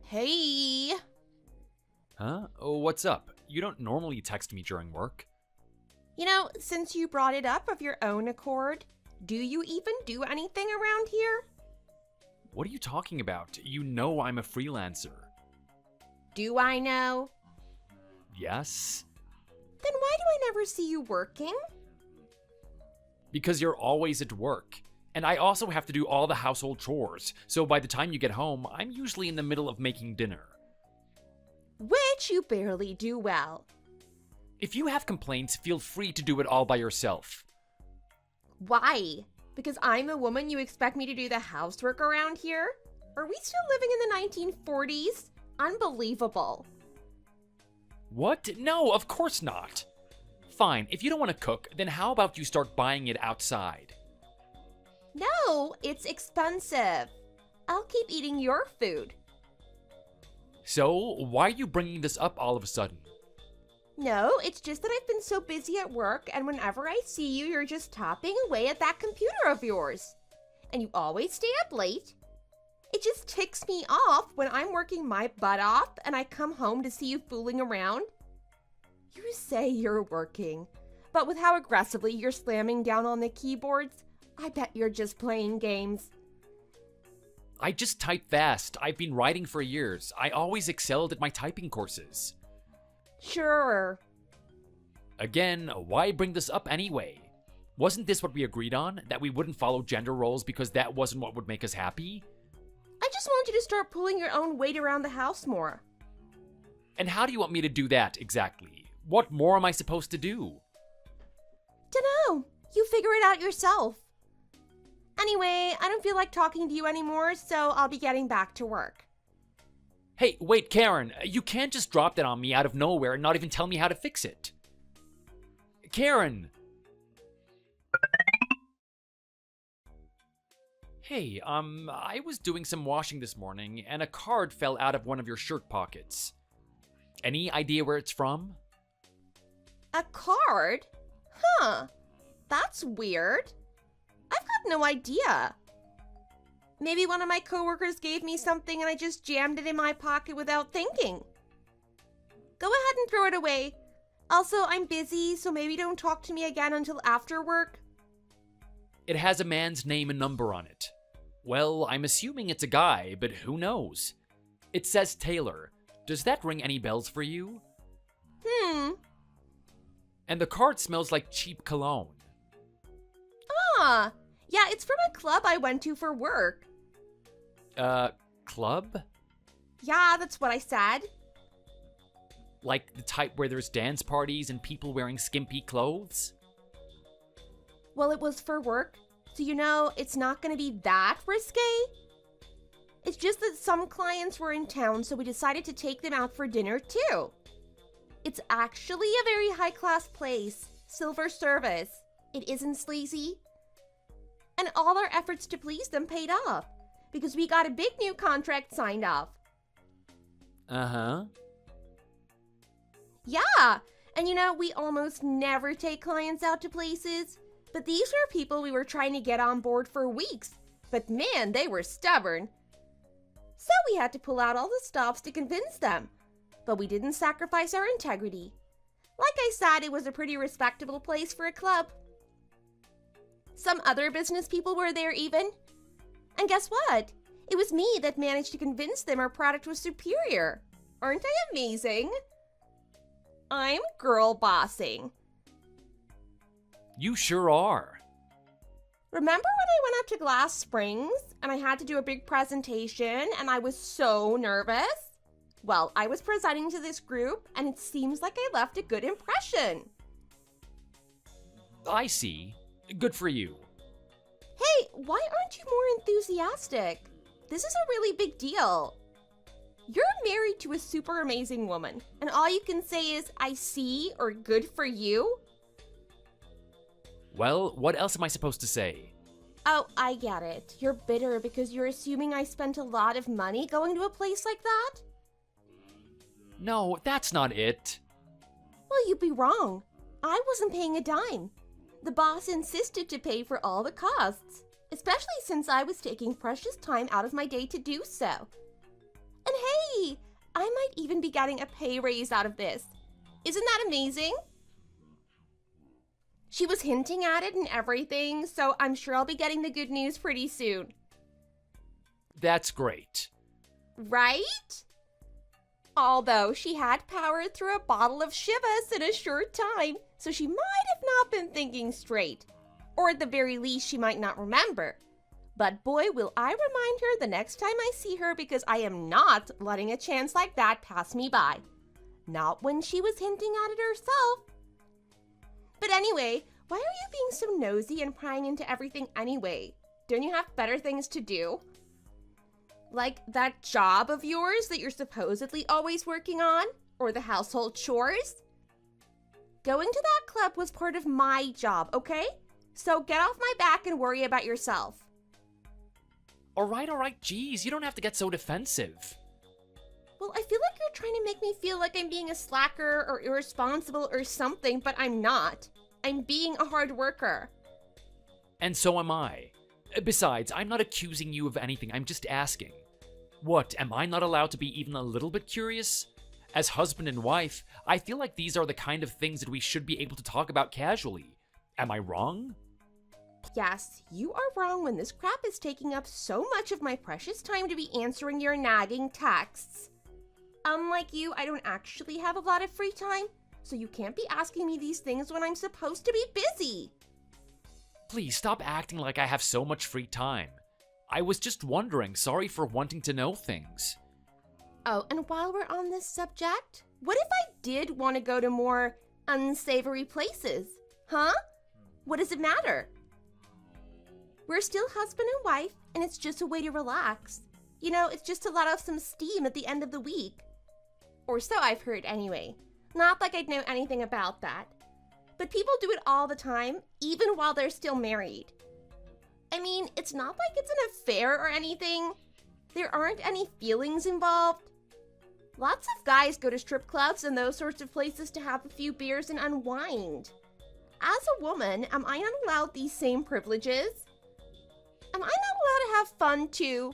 Hey! Huh? Oh, what's up? You don't normally text me during work. Since you brought it up of your own accord, do you even do anything around here? What are you talking about? You know I'm a freelancer. Do I know? Yes? Then why do I never see you working? Because you're always at work. And I also have to do all the household chores, so by the time you get home, I'm usually in the middle of making dinner. Which you barely do well. If you have complaints, feel free to do it all by yourself. Why? Because I'm a woman, you expect me to do the housework around here? Are we still living in the 1940s? Unbelievable. What? No, of course not. Fine, if you don't want to cook, then how about you start buying it outside? No, it's expensive. I'll keep eating your food. So, why are you bringing this up all of a sudden? No, it's just that I've been so busy at work, and whenever I see you, you're just tapping away at that computer of yours. And you always stay up late. It just ticks me off when I'm working my butt off and I come home to see you fooling around. You say you're working, but with how aggressively you're slamming down on the keyboards, I bet you're just playing games. I just type fast. I've been writing for years. I always excelled at my typing courses. Sure. Again, why bring this up anyway? Wasn't this what we agreed on? That we wouldn't follow gender roles because that wasn't what would make us happy? I just want you to start pulling your own weight around the house more. And how do you want me to do that, exactly? What more am I supposed to do? Dunno. You figure it out yourself. Anyway, I don't feel like talking to you anymore, so I'll be getting back to work. Hey, wait, Karen, you can't just drop that on me out of nowhere and not even tell me how to fix it. Karen! Hey, I was doing some washing this morning and a card fell out of one of your shirt pockets. Any idea where it's from? A card? Huh. That's weird. I've got no idea. Maybe one of my coworkers gave me something and I just jammed it in my pocket without thinking. Go ahead and throw it away. Also, I'm busy, so maybe don't talk to me again until after work. It has a man's name and number on it. Well, I'm assuming it's a guy, but who knows? It says Taylor. Does that ring any bells for you? And the card smells like cheap cologne. Ah, yeah, it's from a club I went to for work. Club? Yeah, that's what I said. Like the type where there's dance parties and people wearing skimpy clothes? Well, it was for work, so it's not gonna be that risque. It's just that some clients were in town, so we decided to take them out for dinner too. It's actually a very high-class place. Silver service. It isn't sleazy. And all our efforts to please them paid off, because we got a big new contract signed off. Uh-huh. Yeah, and we almost never take clients out to places, but these were people we were trying to get on board for weeks. But man, they were stubborn. So we had to pull out all the stops to convince them. But we didn't sacrifice our integrity. Like I said, it was a pretty respectable place for a club. Some other business people were there even. And guess what? It was me that managed to convince them our product was superior. Aren't I amazing? I'm girl bossing. You sure are. Remember when I went up to Glass Springs and I had to do a big presentation and I was so nervous? Well, I was presenting to this group and it seems like I left a good impression. I see. Good for you. Hey, why aren't you more enthusiastic? This is a really big deal. You're married to a super amazing woman, and all you can say is, I see, or good for you? Well, what else am I supposed to say? Oh, I get it. You're bitter because you're assuming I spent a lot of money going to a place like that? No, that's not it. Well, you'd be wrong. I wasn't paying a dime. The boss insisted to pay for all the costs, especially since I was taking precious time out of my day to do so. And hey, I might even be getting a pay raise out of this. Isn't that amazing? She was hinting at it and everything, so I'm sure I'll be getting the good news pretty soon. That's great. Right? Although she had powered through a bottle of Shivas in a short time, so she might have not been thinking straight. Or at the very least, she might not remember. But boy, will I remind her the next time I see her, because I am not letting a chance like that pass me by. Not when she was hinting at it herself. But anyway, why are you being so nosy and prying into everything anyway? Don't you have better things to do? Like that job of yours that you're supposedly always working on? Or the household chores? Going to that club was part of my job, okay? So get off my back and worry about yourself. All right, geez, you don't have to get so defensive. Well, I feel like you're trying to make me feel like I'm being a slacker or irresponsible or something, but I'm not. I'm being a hard worker. And so am I. Besides, I'm not accusing you of anything, I'm just asking. What, am I not allowed to be even a little bit curious? As husband and wife, I feel like these are the kind of things that we should be able to talk about casually. Am I wrong? Yes, you are wrong when this crap is taking up so much of my precious time to be answering your nagging texts. Unlike you, I don't actually have a lot of free time, so you can't be asking me these things when I'm supposed to be busy. Please stop acting like I have so much free time. I was just wondering, sorry for wanting to know things. Oh, and while we're on this subject, what if I did want to go to more unsavory places? Huh? What does it matter? We're still husband and wife, and it's just a way to relax. You know, it's just to let off some steam at the end of the week. Or so I've heard anyway. Not like I'd know anything about that. But people do it all the time, even while they're still married. I mean, it's not like it's an affair or anything. There aren't any feelings involved. Lots of guys go to strip clubs and those sorts of places to have a few beers and unwind. As a woman, am I not allowed these same privileges? Am I not allowed to have fun too?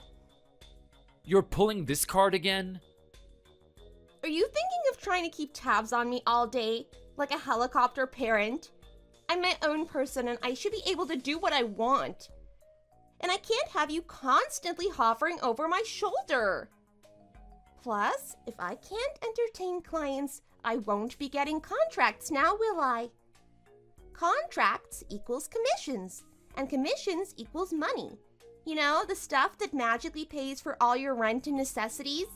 You're pulling this card again? Are you thinking of trying to keep tabs on me all day, like a helicopter parent? I'm my own person and I should be able to do what I want. And I can't have you constantly hovering over my shoulder. Plus, if I can't entertain clients, I won't be getting contracts now, will I? Contracts equals commissions, and commissions equals money. You know, the stuff that magically pays for all your rent and necessities.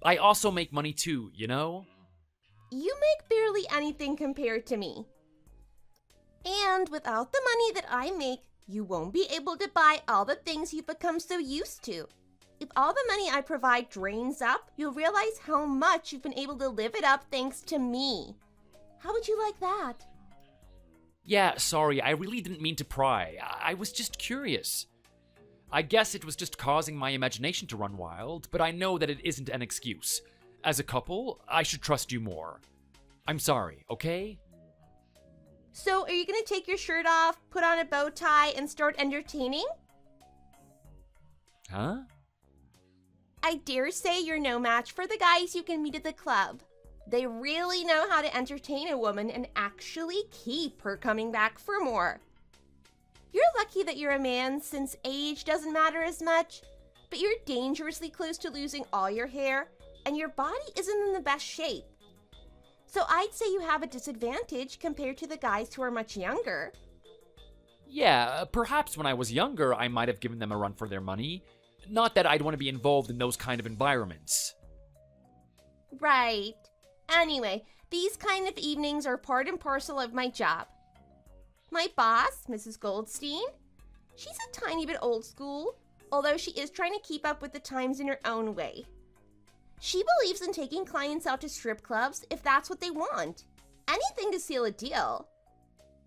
I also make money too, you know? You make barely anything compared to me. And without the money that I make, you won't be able to buy all the things you've become so used to. If all the money I provide drains up, you'll realize how much you've been able to live it up thanks to me. How would you like that? Yeah, sorry, I really didn't mean to pry. I was just curious. I guess it was just causing my imagination to run wild, but I know that it isn't an excuse. As a couple, I should trust you more. I'm sorry, okay? So, are you gonna take your shirt off, put on a bow tie, and start entertaining? Huh? I dare say you're no match for the guys you can meet at the club. They really know how to entertain a woman and actually keep her coming back for more. You're lucky that you're a man, since age doesn't matter as much, but you're dangerously close to losing all your hair, and your body isn't in the best shape. So I'd say you have a disadvantage compared to the guys who are much younger. Yeah, perhaps when I was younger, I might have given them a run for their money. Not that I'd want to be involved in those kind of environments. Right. Anyway, these kind of evenings are part and parcel of my job. My boss, Mrs. Goldstein, she's a tiny bit old school, although she is trying to keep up with the times in her own way. She believes in taking clients out to strip clubs if that's what they want. Anything to seal a deal.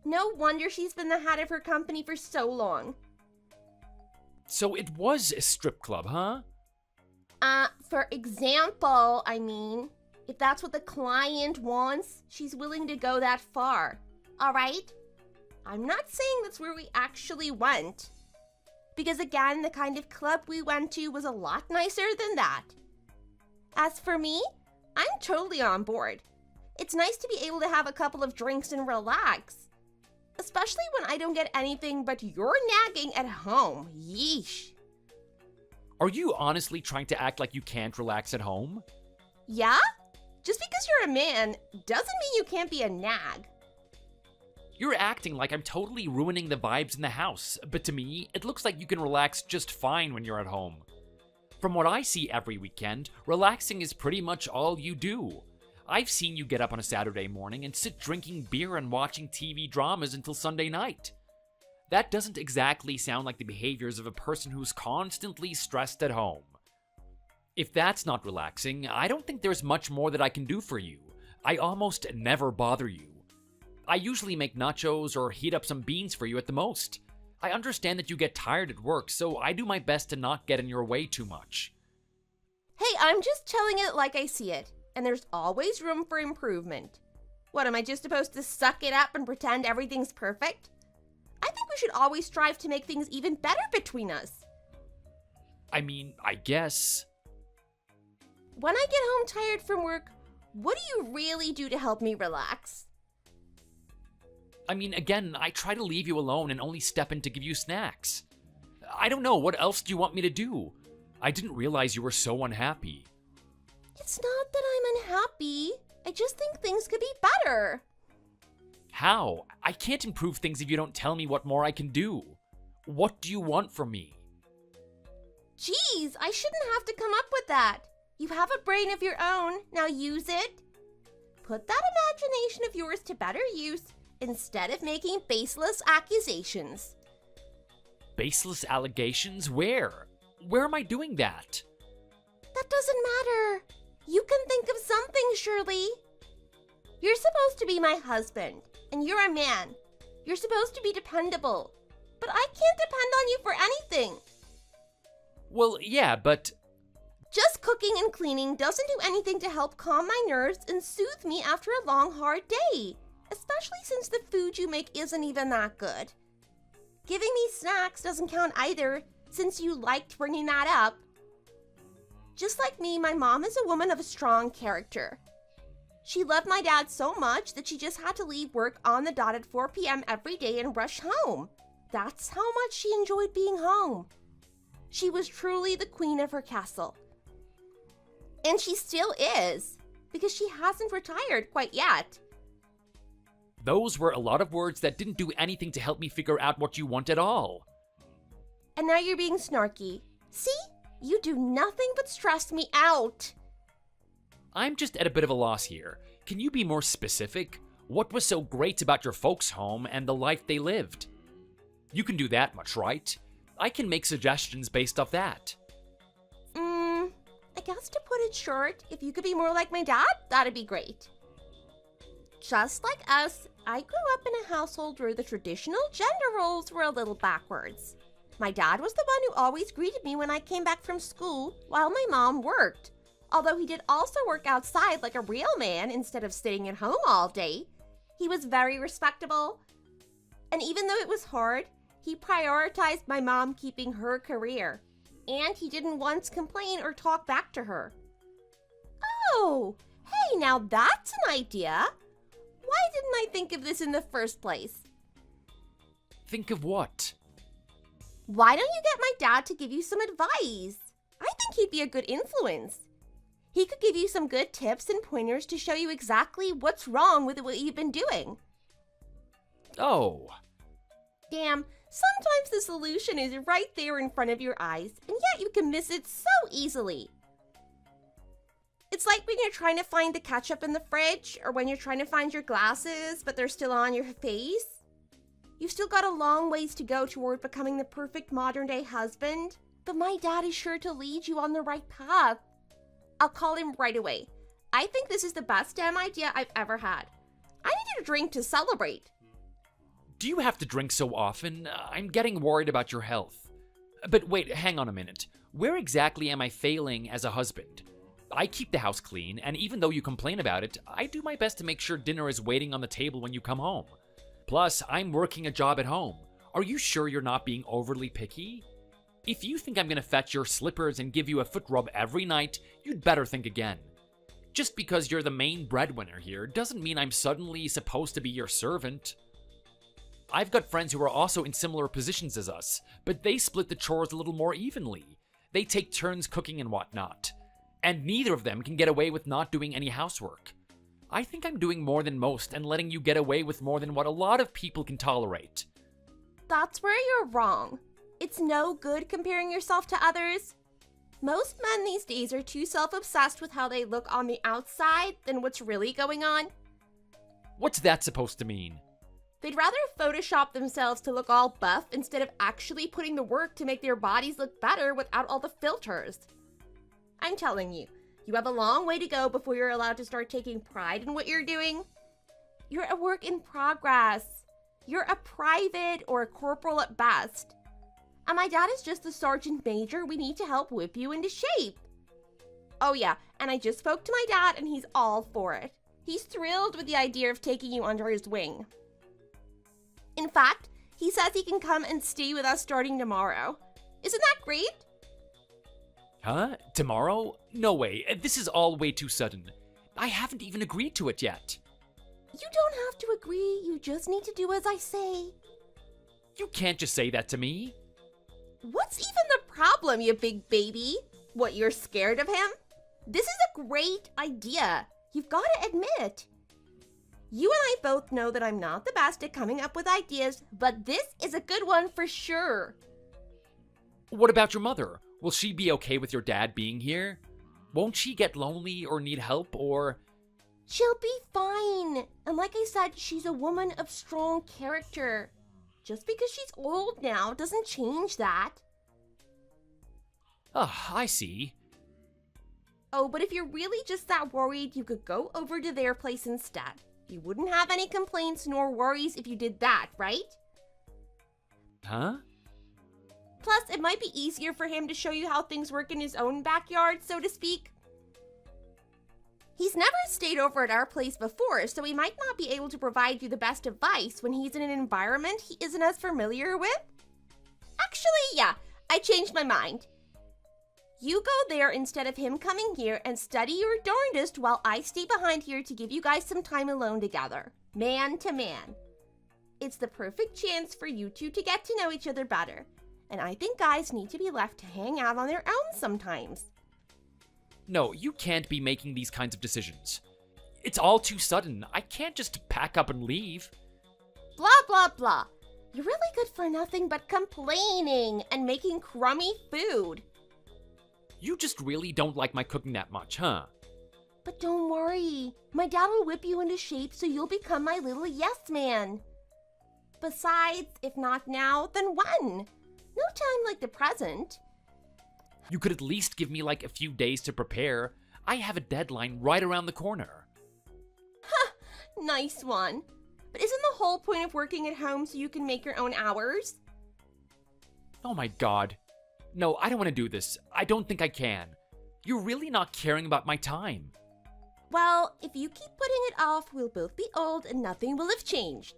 No wonder she's been the head of her company for so long. So it was a strip club, huh? For example, I mean, if that's what the client wants, she's willing to go that far. All right? I'm not saying that's where we actually went. Because again, the kind of club we went to was a lot nicer than that. As for me, I'm totally on board. It's nice to be able to have a couple of drinks and relax. Especially when I don't get anything but your nagging at home. Yeesh. Are you honestly trying to act like you can't relax at home? Yeah? Just because you're a man doesn't mean you can't be a nag. You're acting like I'm totally ruining the vibes in the house, but to me, it looks like you can relax just fine when you're at home. From what I see every weekend, relaxing is pretty much all you do. I've seen you get up on a Saturday morning and sit drinking beer and watching TV dramas until Sunday night. That doesn't exactly sound like the behaviors of a person who's constantly stressed at home. If that's not relaxing, I don't think there's much more that I can do for you. I almost never bother you. I usually make nachos or heat up some beans for you at the most. I understand that you get tired at work, so I do my best to not get in your way too much. Hey, I'm just telling it like I see it, and there's always room for improvement. What, am I just supposed to suck it up and pretend everything's perfect? I think we should always strive to make things even better between us. I mean, I guess. When I get home tired from work, what do you really do to help me relax? I mean, again, I try to leave you alone and only step in to give you snacks. I don't know, what else do you want me to do? I didn't realize you were so unhappy. It's not that I'm unhappy. I just think things could be better. How? I can't improve things if you don't tell me what more I can do. What do you want from me? Geez, I shouldn't have to come up with that. You have a brain of your own, now use it. Put that imagination of yours to better use instead of making baseless accusations. Baseless allegations? Where? Where am I doing that? That doesn't matter. You can think of something, Shirley. You're supposed to be my husband, and you're a man. You're supposed to be dependable, but I can't depend on you for anything. Well, yeah, but... Just cooking and cleaning doesn't do anything to help calm my nerves and soothe me after a long, hard day, especially since the food you make isn't even that good. Giving me snacks doesn't count either, since you liked bringing that up. Just like me, my mom is a woman of a strong character. She loved my dad so much that she just had to leave work on the dot at 4 p.m. every day and rush home. That's how much she enjoyed being home. She was truly the queen of her castle. And she still is, because she hasn't retired quite yet. Those were a lot of words that didn't do anything to help me figure out what you want at all. And now you're being snarky. See? You do nothing but stress me out. I'm just at a bit of a loss here. Can you be more specific? What was so great about your folks' home and the life they lived? You can do that much, right? I can make suggestions based off that. I guess to put it short, if you could be more like my dad, that'd be great. Just like us, I grew up in a household where the traditional gender roles were a little backwards. My dad was the one who always greeted me when I came back from school, while my mom worked. Although he did also work outside like a real man instead of sitting at home all day. He was very respectable. And even though it was hard, he prioritized my mom keeping her career. And he didn't once complain or talk back to her. Oh, hey, now that's an idea. Why didn't I think of this in the first place? Think of what? Why don't you get my dad to give you some advice? I think he'd be a good influence. He could give you some good tips and pointers to show you exactly what's wrong with what you've been doing. Oh. Damn, sometimes the solution is right there in front of your eyes, and yet you can miss it so easily. It's like when you're trying to find the ketchup in the fridge, or when you're trying to find your glasses, but they're still on your face. You've still got a long ways to go toward becoming the perfect modern-day husband, but my dad is sure to lead you on the right path. I'll call him right away. I think this is the best damn idea I've ever had. I need a drink to celebrate. Do you have to drink so often? I'm getting worried about your health. But wait, hang on a minute. Where exactly am I failing as a husband? I keep the house clean, and even though you complain about it, I do my best to make sure dinner is waiting on the table when you come home. Plus, I'm working a job at home. Are you sure you're not being overly picky? If you think I'm gonna fetch your slippers and give you a foot rub every night, you'd better think again. Just because you're the main breadwinner here doesn't mean I'm suddenly supposed to be your servant. I've got friends who are also in similar positions as us, but they split the chores a little more evenly. They take turns cooking and whatnot. And neither of them can get away with not doing any housework. I think I'm doing more than most and letting you get away with more than what a lot of people can tolerate. That's where you're wrong. It's no good comparing yourself to others. Most men these days are too self-obsessed with how they look on the outside than what's really going on. What's that supposed to mean? They'd rather Photoshop themselves to look all buff instead of actually putting the work to make their bodies look better without all the filters. I'm telling you, you have a long way to go before you're allowed to start taking pride in what you're doing. You're a work in progress. You're a private or a corporal at best. And my dad is just the sergeant major we need to help whip you into shape. Oh yeah, and I just spoke to my dad and he's all for it. He's thrilled with the idea of taking you under his wing. In fact, he says he can come and stay with us starting tomorrow. Isn't that great? Huh? Tomorrow? No way. This is all way too sudden. I haven't even agreed to it yet. You don't have to agree. You just need to do as I say. You can't just say that to me. What's even the problem, you big baby? What, you're scared of him? This is a great idea. You've got to admit. You and I both know that I'm not the best at coming up with ideas, but this is a good one for sure. What about your mother? Will she be okay with your dad being here? Won't she get lonely or need help or... She'll be fine. And like I said, she's a woman of strong character. Just because she's old now doesn't change that. Ah, I see. Oh, but if you're really just that worried, you could go over to their place instead. You wouldn't have any complaints nor worries if you did that, right? Huh? Plus, it might be easier for him to show you how things work in his own backyard, so to speak. He's never stayed over at our place before, so he might not be able to provide you the best advice when he's in an environment he isn't as familiar with. Actually, yeah, I changed my mind. You go there instead of him coming here and study your darndest while I stay behind here to give you guys some time alone together, man to man. It's the perfect chance for you two to get to know each other better, and I think guys need to be left to hang out on their own sometimes. No, you can't be making these kinds of decisions. It's all too sudden. I can't just pack up and leave. Blah, blah, blah. You're really good for nothing but complaining and making crummy food. You just really don't like my cooking that much, huh? But don't worry. My dad will whip you into shape so you'll become my little yes man. Besides, if not now, then when? No time like the present. You could at least give me like a few days to prepare. I have a deadline right around the corner. Ha! Nice one. But isn't the whole point of working at home so you can make your own hours? Oh my god. No, I don't want to do this. I don't think I can. You're really not caring about my time. Well, if you keep putting it off, we'll both be old and nothing will have changed.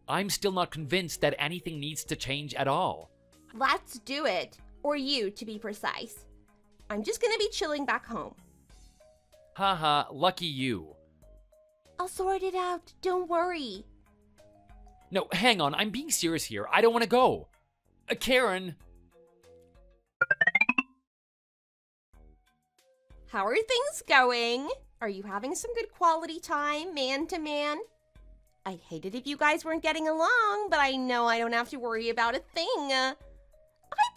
I'm still not convinced that anything needs to change at all. Let's do it. Or you, to be precise. I'm just gonna be chilling back home. Haha, lucky you. I'll sort it out. Don't worry. No, hang on. I'm being serious here. I don't want to go. Karen. How are things going? Are you having some good quality time, man to man? I'd hate it if you guys weren't getting along, but I know I don't have to worry about a thing. I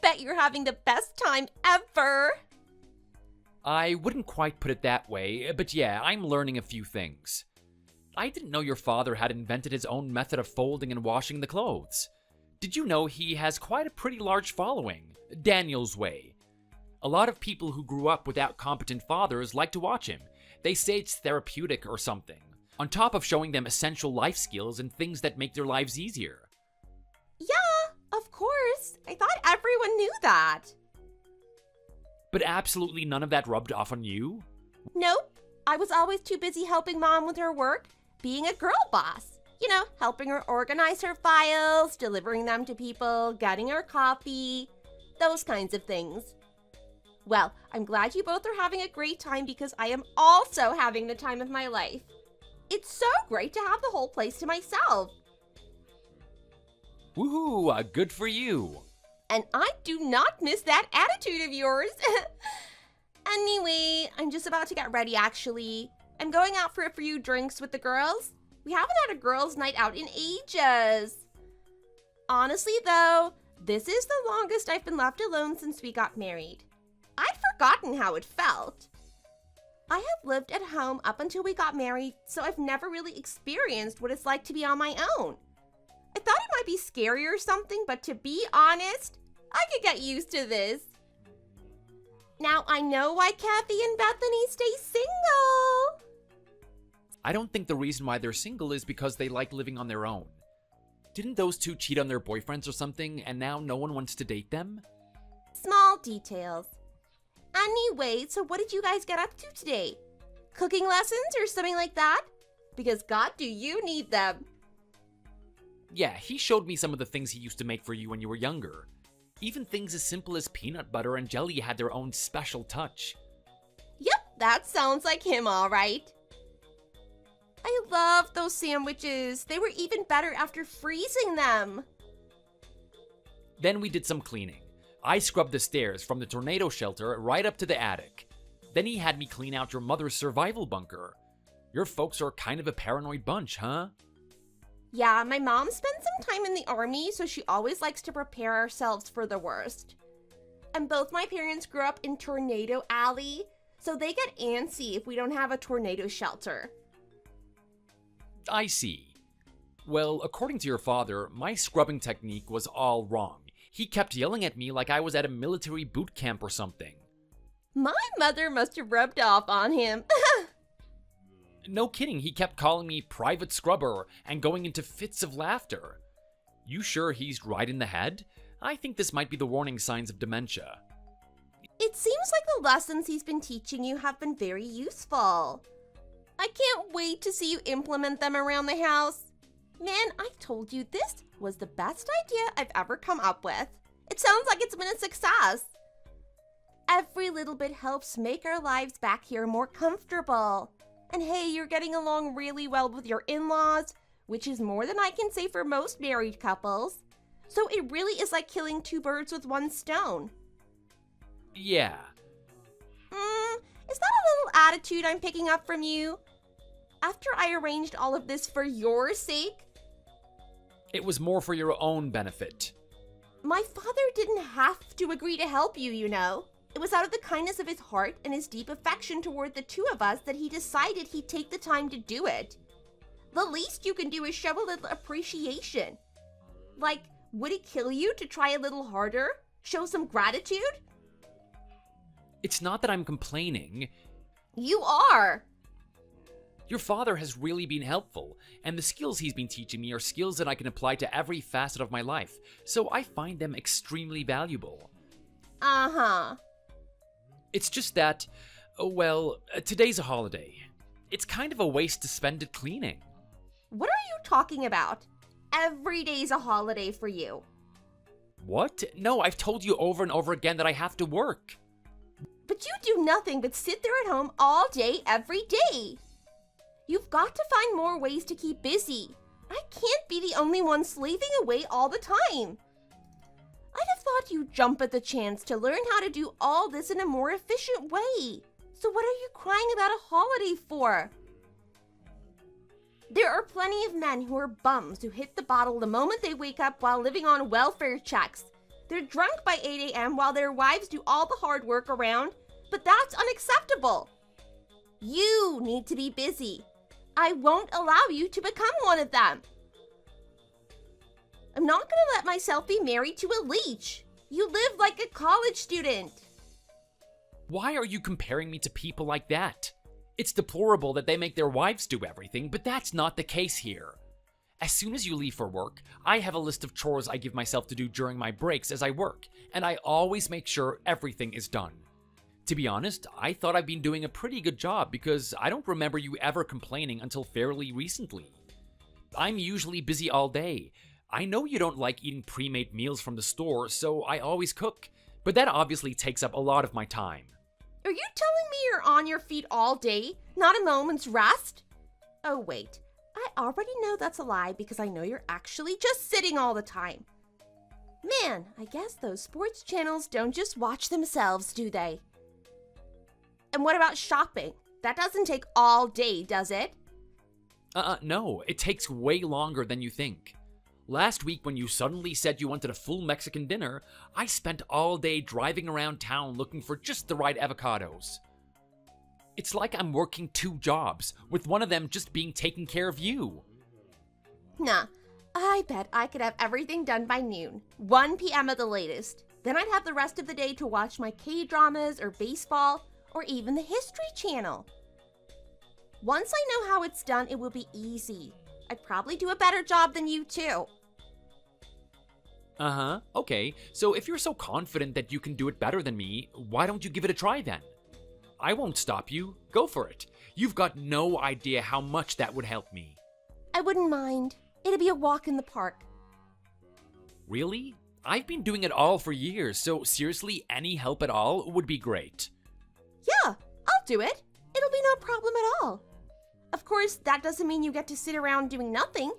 bet you're having the best time ever. I wouldn't quite put it that way, but yeah, I'm learning a few things. I didn't know your father had invented his own method of folding and washing the clothes. Did you know he has quite a pretty large following? Daniel's way. A lot of people who grew up without competent fathers like to watch him. They say it's therapeutic or something, on top of showing them essential life skills and things that make their lives easier. Yeah, of course. I thought everyone knew that. But absolutely none of that rubbed off on you? Nope. I was always too busy helping Mom with her work, being a girl boss. You know, helping her organize her files, delivering them to people, getting her coffee. those kinds of things. Well, I'm glad you both are having a great time because I am also having the time of my life. It's so great to have the whole place to myself. Woohoo, good for you. And I do not miss that attitude of yours. Anyway, I'm just about to get ready actually. I'm going out for a few drinks with the girls. We haven't had a girls' night out in ages. Honestly though, this is the longest I've been left alone since we got married. I'd forgotten how it felt. I have lived at home up until we got married, so I've never really experienced what it's like to be on my own. I thought it might be scary or something, but to be honest, I could get used to this. Now I know why Kathy and Bethany stay single. I don't think the reason why they're single is because they like living on their own. Didn't those two cheat on their boyfriends or something, and now no one wants to date them? Small details. Anyway, so what did you guys get up to today? Cooking lessons or something like that? Because God, do you need them? Yeah, he showed me some of the things he used to make for you when you were younger. Even things as simple as peanut butter and jelly had their own special touch. Yep, that sounds like him all right. I love those sandwiches. They were even better after freezing them. Then we did some cleaning. I scrubbed the stairs from the tornado shelter right up to the attic. Then he had me clean out your mother's survival bunker. Your folks are kind of a paranoid bunch, huh? Yeah, my mom spent some time in the army, so she always likes to prepare ourselves for the worst. And both my parents grew up in Tornado Alley, so they get antsy if we don't have a tornado shelter. I see. Well, according to your father, my scrubbing technique was all wrong. He kept yelling at me like I was at a military boot camp or something. My mother must have rubbed off on him. No kidding, he kept calling me private scrubber and going into fits of laughter. You sure he's right in the head? I think this might be the warning signs of dementia. It seems like the lessons he's been teaching you have been very useful. I can't wait to see you implement them around the house. Man, I told you this was the best idea I've ever come up with. It sounds like it's been a success. Every little bit helps make our lives back here more comfortable. And hey, you're getting along really well with your in-laws, which is more than I can say for most married couples. So it really is like killing two birds with one stone. Yeah. Is that a little attitude I'm picking up from you? After I arranged all of this for your sake? It was more for your own benefit. My father didn't have to agree to help you, you know. It was out of the kindness of his heart and his deep affection toward the two of us that he decided he'd take the time to do it. The least you can do is show a little appreciation. Like, would it kill you to try a little harder? Show some gratitude? It's not that I'm complaining. You are. Your father has really been helpful, and the skills he's been teaching me are skills that I can apply to every facet of my life, so I find them extremely valuable. Uh-huh. It's just that, today's a holiday. It's kind of a waste to spend it cleaning. What are you talking about? Every day's a holiday for you. What? No, I've told you over and over again that I have to work. But you do nothing but sit there at home all day, every day. You've got to find more ways to keep busy. I can't be the only one slaving away all the time. I'd have thought you'd jump at the chance to learn how to do all this in a more efficient way. So what are you crying about a holiday for? There are plenty of men who are bums who hit the bottle the moment they wake up while living on welfare checks. They're drunk by 8 a.m. while their wives do all the hard work around, but that's unacceptable. You need to be busy. I won't allow you to become one of them. I'm not going to let myself be married to a leech. You live like a college student. Why are you comparing me to people like that? It's deplorable that they make their wives do everything, but that's not the case here. As soon as you leave for work, I have a list of chores I give myself to do during my breaks as I work, and I always make sure everything is done. To be honest, I thought I've been doing a pretty good job because I don't remember you ever complaining until fairly recently. I'm usually busy all day. I know you don't like eating pre-made meals from the store, so I always cook. but that obviously takes up a lot of my time. Are you telling me you're on your feet all day? Not a moment's rest? Oh, wait. I already know that's a lie because I know you're actually just sitting all the time. Man, I guess those sports channels don't just watch themselves, do they? And what about shopping? That doesn't take all day, does it? No, it takes way longer than you think. Last week when you suddenly said you wanted a full Mexican dinner, I spent all day driving around town looking for just the right avocados. It's like I'm working 2 jobs, with one of them just being taking care of you. Nah, I bet I could have everything done by noon, 1 p.m. at the latest. Then I'd have the rest of the day to watch my K-dramas or baseball, or even the History Channel. Once I know how it's done, it will be easy. I'd probably do a better job than you too. Uh-huh, okay, so if you're so confident that you can do it better than me, why don't you give it a try then? I won't stop you. Go for it. You've got no idea how much that would help me. I wouldn't mind. It'd be a walk in the park. Really? I've been doing it all for years, so seriously, any help at all would be great. Yeah, I'll do it. It'll be no problem at all. Of course, that doesn't mean you get to sit around doing nothing.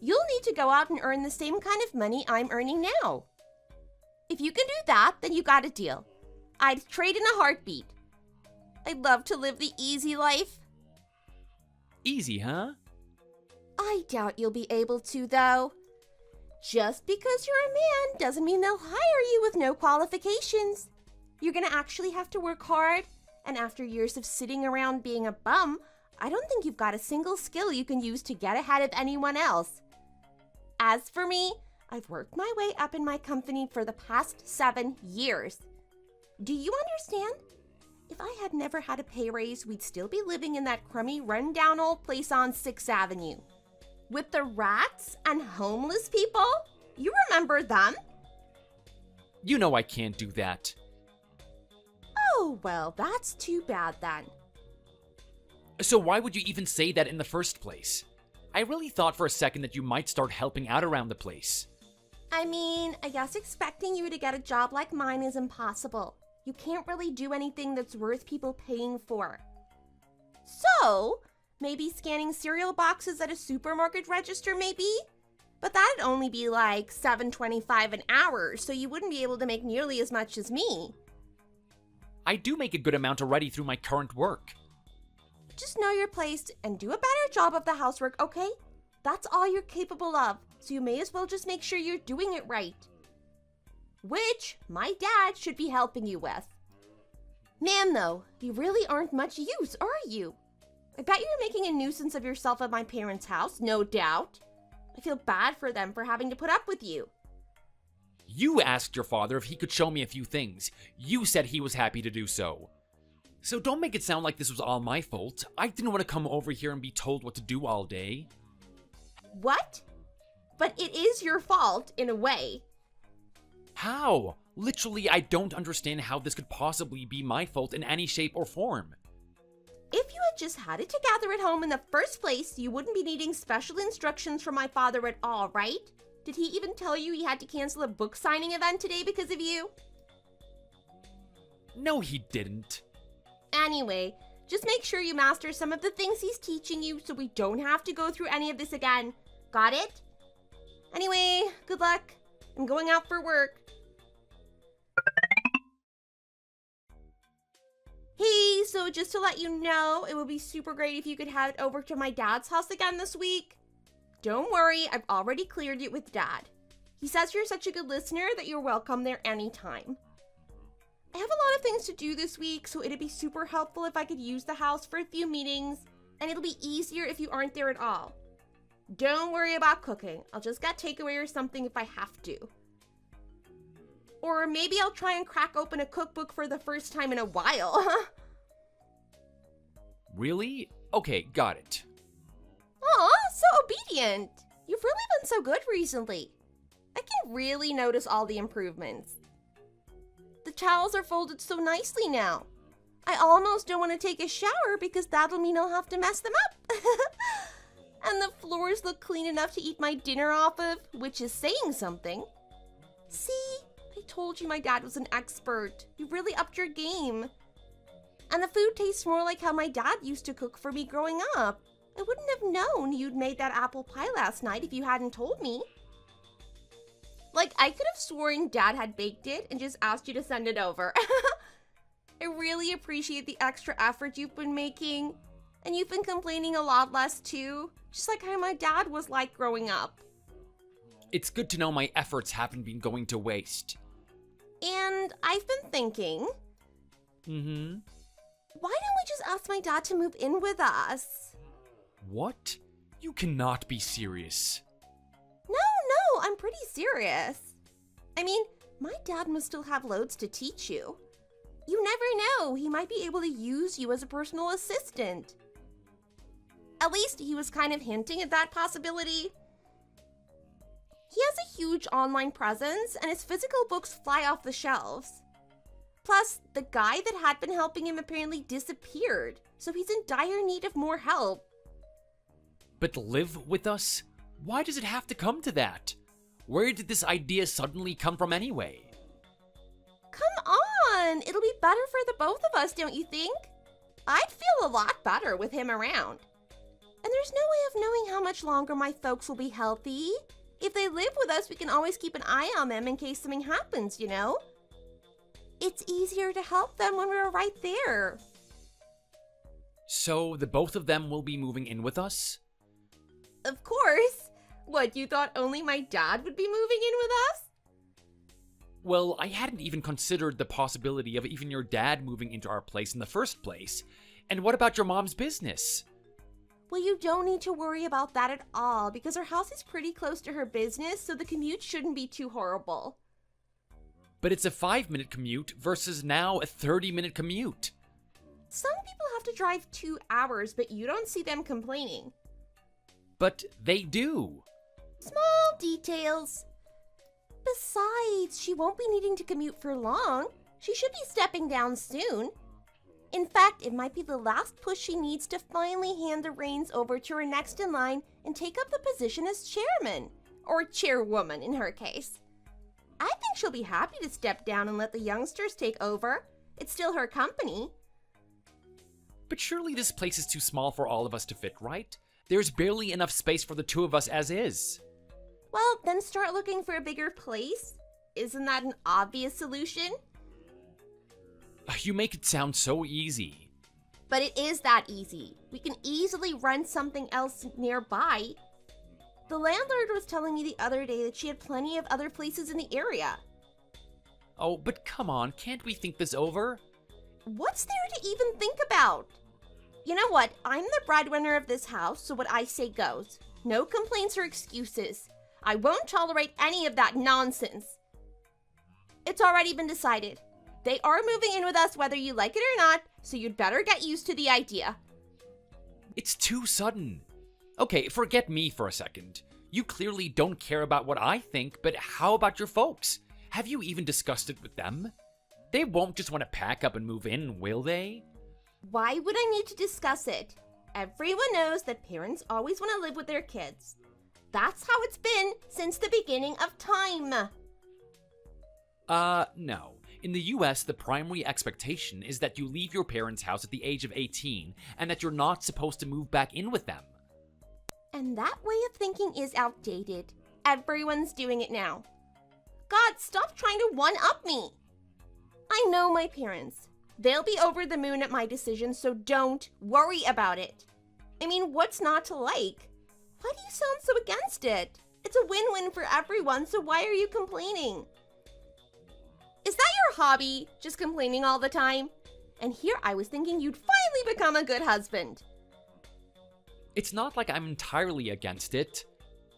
You'll need to go out and earn the same kind of money I'm earning now. If you can do that, then you got a deal. I'd trade in a heartbeat. I'd love to live the easy life. Easy, huh? I doubt you'll be able to, though. Just because you're a man doesn't mean they'll hire you with no qualifications. You're gonna actually have to work hard, and after years of sitting around being a bum, I don't think you've got a single skill you can use to get ahead of anyone else. As for me, I've worked my way up in my company for the past 7 years. Do you understand? If I had never had a pay raise, we'd still be living in that crummy, run-down old place on 6th Avenue. With the rats and homeless people? You remember them? You know I can't do that. Oh, well, that's too bad then. So why would you even say that in the first place? I really thought for a second that you might start helping out around the place. I mean, I guess expecting you to get a job like mine is impossible. You can't really do anything that's worth people paying for. So, maybe scanning cereal boxes at a supermarket register maybe? But that'd only be like $7.25 an hour, so you wouldn't be able to make nearly as much as me. I do make a good amount already through my current work. Just know your place and do a better job of the housework, okay? That's all you're capable of, so you may as well just make sure you're doing it right. Which my dad should be helping you with. Man, though, you really aren't much use, are you? I bet you're making a nuisance of yourself at my parents' house, no doubt. I feel bad for them for having to put up with you. You asked your father if he could show me a few things. You said he was happy to do so. So don't make it sound like this was all my fault. I didn't want to come over here and be told what to do all day. What? But it is your fault, in a way. How? Literally, I don't understand how this could possibly be my fault in any shape or form. If you had just had it together at home in the first place, you wouldn't be needing special instructions from my father at all, right? Did he even tell you he had to cancel a book signing event today because of you? No, he didn't. Anyway, just make sure you master some of the things he's teaching you so we don't have to go through any of this again. Got it? Anyway, good luck. I'm going out for work. Hey, so just to let you know, it would be super great if you could head over to my dad's house again this week. Don't worry, I've already cleared it with Dad. He says you're such a good listener that you're welcome there anytime. I have a lot of things to do this week, so it'd be super helpful if I could use the house for a few meetings, and it'll be easier if you aren't there at all. Don't worry about cooking. I'll just get takeaway or something if I have to. Or maybe I'll try and crack open a cookbook for the first time in a while. Really? Okay, got it. Aw, so obedient. You've really been so good recently. I can really notice all the improvements. The towels are folded so nicely now. I almost don't want to take a shower because that'll mean I'll have to mess them up. And the floors look clean enough to eat my dinner off of, which is saying something. See, I told you my dad was an expert. You really upped your game. And the food tastes more like how my dad used to cook for me growing up. I wouldn't have known you'd made that apple pie last night if you hadn't told me. Like, I could have sworn Dad had baked it and just asked you to send it over. I really appreciate the extra effort you've been making. And you've been complaining a lot less too, just like how my dad was like growing up. It's good to know my efforts haven't been going to waste. And I've been thinking... Why don't we just ask my dad to move in with us? What? You cannot be serious. No, I'm pretty serious. I mean, my dad must still have loads to teach you. You never know, he might be able to use you as a personal assistant. At least he was kind of hinting at that possibility. He has a huge online presence, and his physical books fly off the shelves. Plus, the guy that had been helping him apparently disappeared, so he's in dire need of more help. But live with us? Why does it have to come to that? Where did this idea suddenly come from anyway? Come on! It'll be better for the both of us, don't you think? I'd feel a lot better with him around. And there's no way of knowing how much longer my folks will be healthy. If they live with us, we can always keep an eye on them in case something happens, you know? It's easier to help them when we're right there. So the both of them will be moving in with us? Of course. What, you thought only my dad would be moving in with us? Well, I hadn't even considered the possibility of even your dad moving into our place in the first place. And what about your mom's business? Well, you don't need to worry about that at all, because her house is pretty close to her business, so the commute shouldn't be too horrible. But it's a 5-minute commute versus now a 30-minute commute. Some people have to drive 2 hours, but you don't see them complaining. But they do. Small details. Besides, she won't be needing to commute for long. She should be stepping down soon. In fact, it might be the last push she needs to finally hand the reins over to her next in line and take up the position as chairman, or chairwoman in her case. I think she'll be happy to step down and let the youngsters take over. It's still her company. But surely this place is too small for all of us to fit, right? There's barely enough space for the two of us as is. Well, then start looking for a bigger place. Isn't that an obvious solution? You make it sound so easy. But it is that easy. We can easily rent something else nearby. The landlord was telling me the other day that she had plenty of other places in the area. Oh, but come on, can't we think this over? What's there to even think about? You know what? I'm the breadwinner of this house, so what I say goes. No complaints or excuses. I won't tolerate any of that nonsense. It's already been decided. They are moving in with us whether you like it or not, so you'd better get used to the idea. It's too sudden. Okay, forget me for a second. You clearly don't care about what I think, but how about your folks? Have you even discussed it with them? They won't just want to pack up and move in, will they? Why would I need to discuss it? Everyone knows that parents always want to live with their kids. That's how it's been since the beginning of time. No. In the US, the primary expectation is that you leave your parents' house at the age of 18 and that you're not supposed to move back in with them. And that way of thinking is outdated. Everyone's doing it now. God, stop trying to one-up me. I know my parents. They'll be over the moon at my decision, so don't worry about it. I mean, what's not to like? Why do you sound so against it? It's a win-win for everyone, so why are you complaining? Is that your hobby? Just complaining all the time? And here I was thinking you'd finally become a good husband. It's not like I'm entirely against it.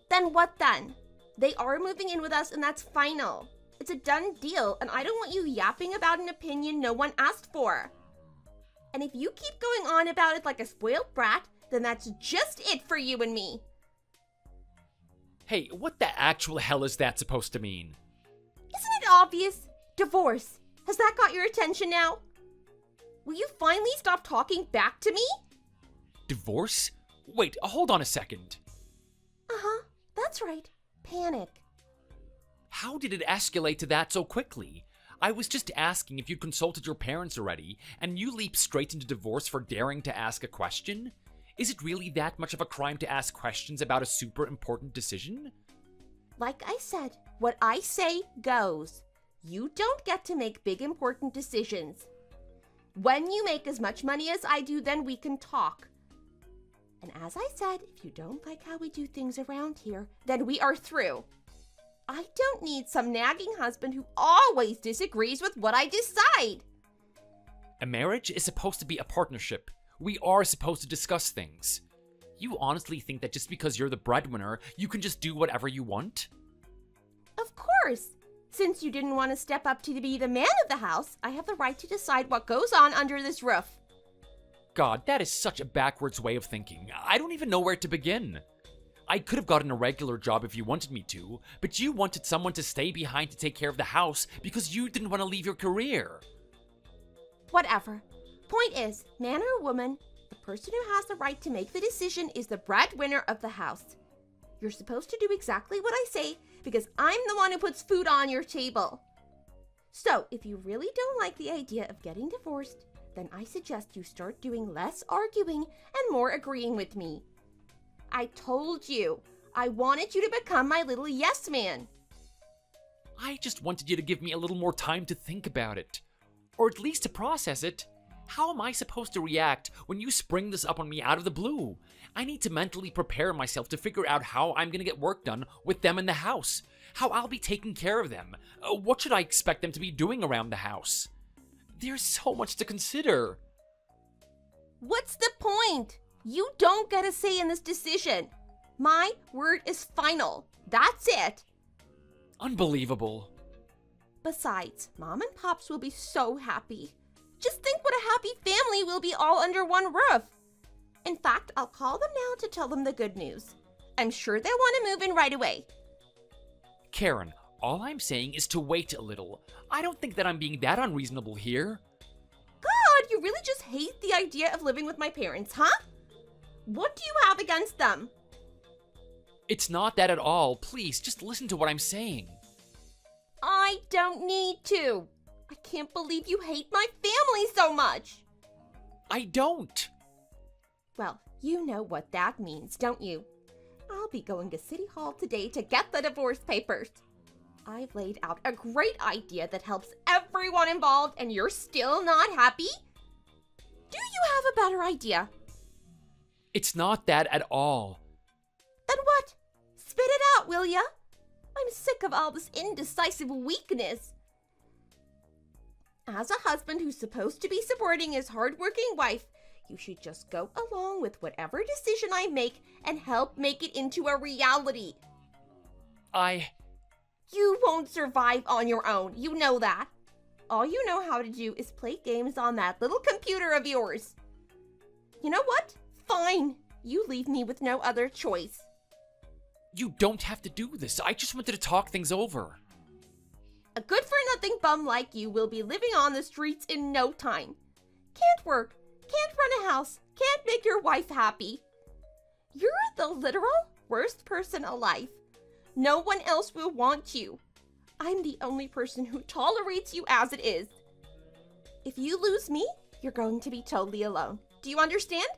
Then what then? They are moving in with us and that's final. It's a done deal and I don't want you yapping about an opinion no one asked for. And if you keep going on about it like a spoiled brat, then that's just it for you and me. Hey, what the actual hell is that supposed to mean? Isn't it obvious? Divorce. Has that got your attention now? Will you finally stop talking back to me? Divorce? Wait, hold on a second. Uh-huh. That's right. Panic. How did it escalate to that so quickly? I was just asking if you'd consulted your parents already, and you leap straight into divorce for daring to ask a question? Is it really that much of a crime to ask questions about a super important decision? Like I said, what I say goes. You don't get to make big important decisions. When you make as much money as I do, then we can talk. And as I said, if you don't like how we do things around here, then we are through. I don't need some nagging husband who always disagrees with what I decide. A marriage is supposed to be a partnership. We are supposed to discuss things. You honestly think that just because you're the breadwinner, you can just do whatever you want? Of course. Since you didn't want to step up to be the man of the house, I have the right to decide what goes on under this roof. God, that is such a backwards way of thinking. I don't even know where to begin. I could have gotten a regular job if you wanted me to, but you wanted someone to stay behind to take care of the house because you didn't want to leave your career. Whatever. Point is, man or woman, the person who has the right to make the decision is the breadwinner of the house. You're supposed to do exactly what I say because I'm the one who puts food on your table. So, if you really don't like the idea of getting divorced, then I suggest you start doing less arguing and more agreeing with me. I told you, I wanted you to become my little yes man. I just wanted you to give me a little more time to think about it. Or at least to process it. How am I supposed to react when you spring this up on me out of the blue? I need to mentally prepare myself to figure out how I'm gonna get work done with them in the house. How I'll be taking care of them. What should I expect them to be doing around the house? There's so much to consider. What's the point? You don't get a say in this decision. My word is final. That's it. Unbelievable. Besides, Mom and Pops will be so happy. Just think what a happy family we'll be all under one roof. In fact, I'll call them now to tell them the good news. I'm sure they'll want to move in right away. Karen, all I'm saying is to wait a little. I don't think that I'm being that unreasonable here. God, you really just hate the idea of living with my parents, huh? What do you have against them? It's not that at all. Please, just listen to what I'm saying. I don't need to. I can't believe you hate my family so much. I don't. Well, you know what that means, don't you? I'll be going to City Hall today to get the divorce papers. I've laid out a great idea that helps everyone involved, and you're still not happy? Do you have a better idea? It's not that at all. Then what? Spit it out, will ya? I'm sick of all this indecisive weakness. As a husband who's supposed to be supporting his hardworking wife, you should just go along with whatever decision I make and help make it into a reality. You won't survive on your own, you know that. All you know how to do is play games on that little computer of yours. You know what? Fine. You leave me with no other choice. You don't have to do this. I just wanted to talk things over. A good-for-nothing bum like you will be living on the streets in no time. Can't work, can't run a house, can't make your wife happy. You're the literal worst person alive. No one else will want you. I'm the only person who tolerates you as it is. If you lose me, you're going to be totally alone. Do you understand?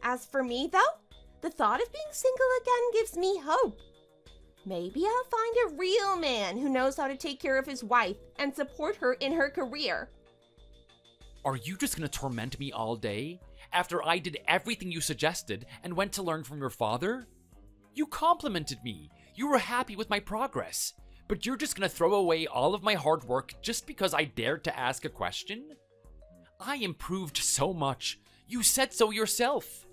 As for me, though, the thought of being single again gives me hope. Maybe I'll find a real man who knows how to take care of his wife and support her in her career. Are you just gonna torment me all day? After I did everything you suggested and went to learn from your father? You complimented me. You were happy with my progress. But you're just gonna throw away all of my hard work just because I dared to ask a question? I improved so much. You said so yourself.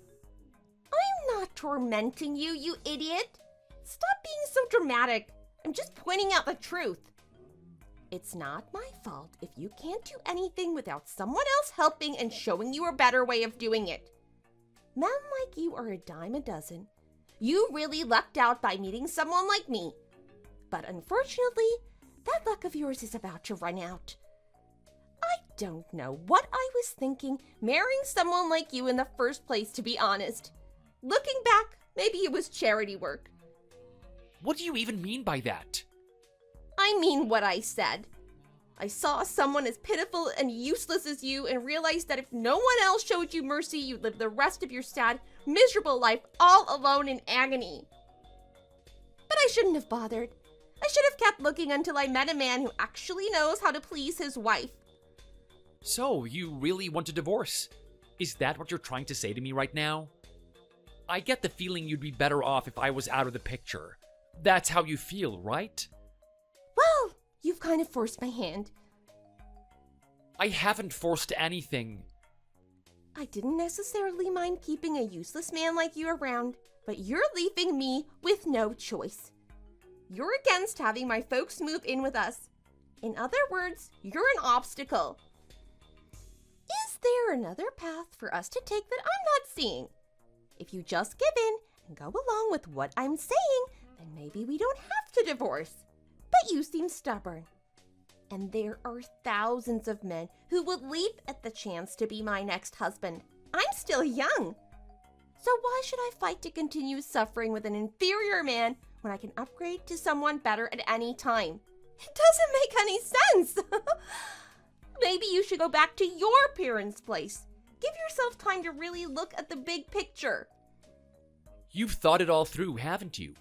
I'm not tormenting you, you idiot. Stop being so dramatic. I'm just pointing out the truth. It's not my fault if you can't do anything without someone else helping and showing you a better way of doing it. Men like you are a dime a dozen. You really lucked out by meeting someone like me. But unfortunately, that luck of yours is about to run out. I don't know what I was thinking marrying someone like you in the first place, to be honest. Looking back, maybe it was charity work. What do you even mean by that? I mean what I said. I saw someone as pitiful and useless as you and realized that if no one else showed you mercy, you'd live the rest of your sad, miserable life all alone in agony. But I shouldn't have bothered. I should have kept looking until I met a man who actually knows how to please his wife. So, you really want a divorce? Is that what you're trying to say to me right now? I get the feeling you'd be better off if I was out of the picture. That's how you feel, right? Well, you've kind of forced my hand. I haven't forced anything. I didn't necessarily mind keeping a useless man like you around, but you're leaving me with no choice. You're against having my folks move in with us. In other words, you're an obstacle. Is there another path for us to take that I'm not seeing? If you just give in and go along with what I'm saying, then maybe we don't have to divorce. But you seem stubborn. And there are thousands of men who would leap at the chance to be my next husband. I'm still young. So why should I fight to continue suffering with an inferior man when I can upgrade to someone better at any time? It doesn't make any sense. Maybe you should go back to your parents' place. Give yourself time to really look at the big picture. You've thought it all through, haven't you?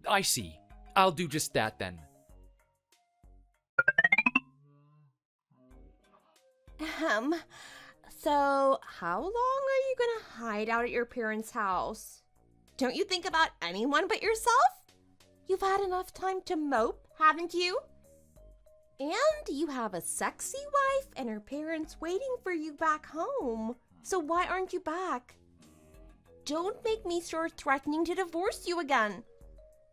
I see. I'll do just that then. So how long are you gonna hide out at your parents' house? Don't you think about anyone but yourself? You've had enough time to mope, haven't you? And you have a sexy wife and her parents waiting for you back home. So why aren't you back? Don't make me start threatening to divorce you again.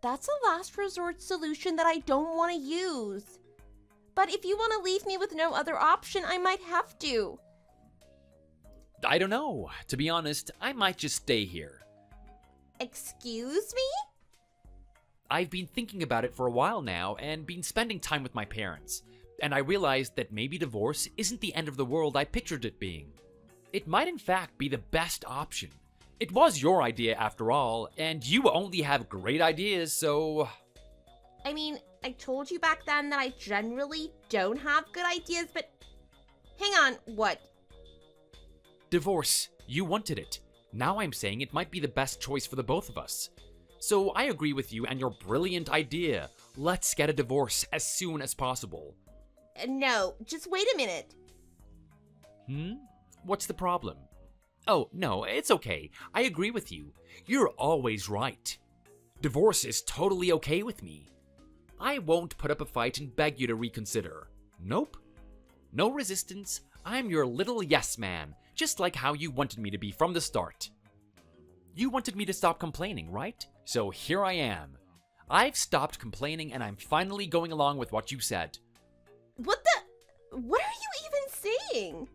That's a last resort solution that I don't want to use. But if you want to leave me with no other option, I might have to. I don't know. To be honest, I might just stay here. Excuse me? I've been thinking about it for a while now and been spending time with my parents, and I realized that maybe divorce isn't the end of the world I pictured it being. It might in fact be the best option. It was your idea after all, and you only have great ideas, so... I mean, I told you back then that I generally don't have good ideas, but... Hang on, what? Divorce. You wanted it. Now I'm saying it might be the best choice for the both of us. So I agree with you and your brilliant idea. Let's get a divorce as soon as possible. No, just wait a minute. What's the problem? Oh, no, it's okay. I agree with you. You're always right. Divorce is totally okay with me. I won't put up a fight and beg you to reconsider. Nope. No resistance. I'm your little yes man, just like how you wanted me to be from the start. You wanted me to stop complaining, right? So here I am. I've stopped complaining and I'm finally going along with what you said. What are you even saying?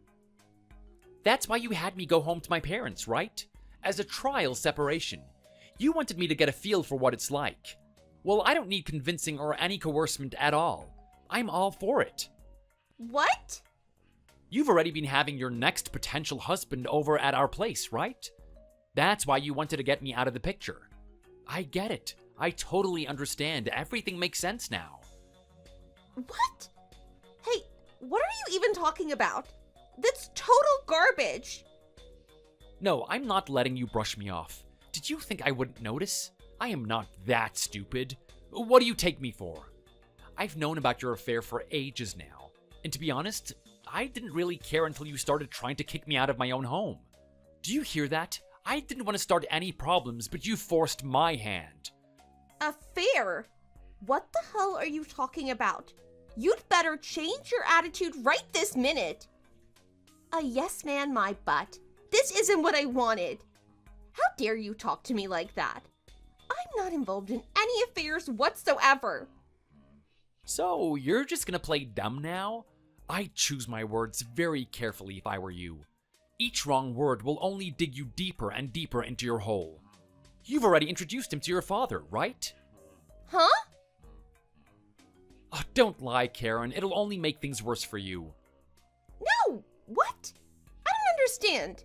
That's why you had me go home to my parents, right? As a trial separation. You wanted me to get a feel for what it's like. Well, I don't need convincing or any coercement at all. I'm all for it. What? You've already been having your next potential husband over at our place, right? That's why you wanted to get me out of the picture. I get it. I totally understand. Everything makes sense now. What? Hey, what are you even talking about? That's total garbage. No, I'm not letting you brush me off. Did you think I wouldn't notice? I am not that stupid. What do you take me for? I've known about your affair for ages now. And to be honest, I didn't really care until you started trying to kick me out of my own home. Do you hear that? I didn't want to start any problems, but you forced my hand. Affair? What the hell are you talking about? You'd better change your attitude right this minute. A yes man, my butt. This isn't what I wanted. How dare you talk to me like that? I'm not involved in any affairs whatsoever. So, you're just gonna play dumb now? I'd choose my words very carefully if I were you. Each wrong word will only dig you deeper and deeper into your hole. You've already introduced him to your father, right? Huh? Oh, don't lie, Karen. It'll only make things worse for you. No! What? I don't understand.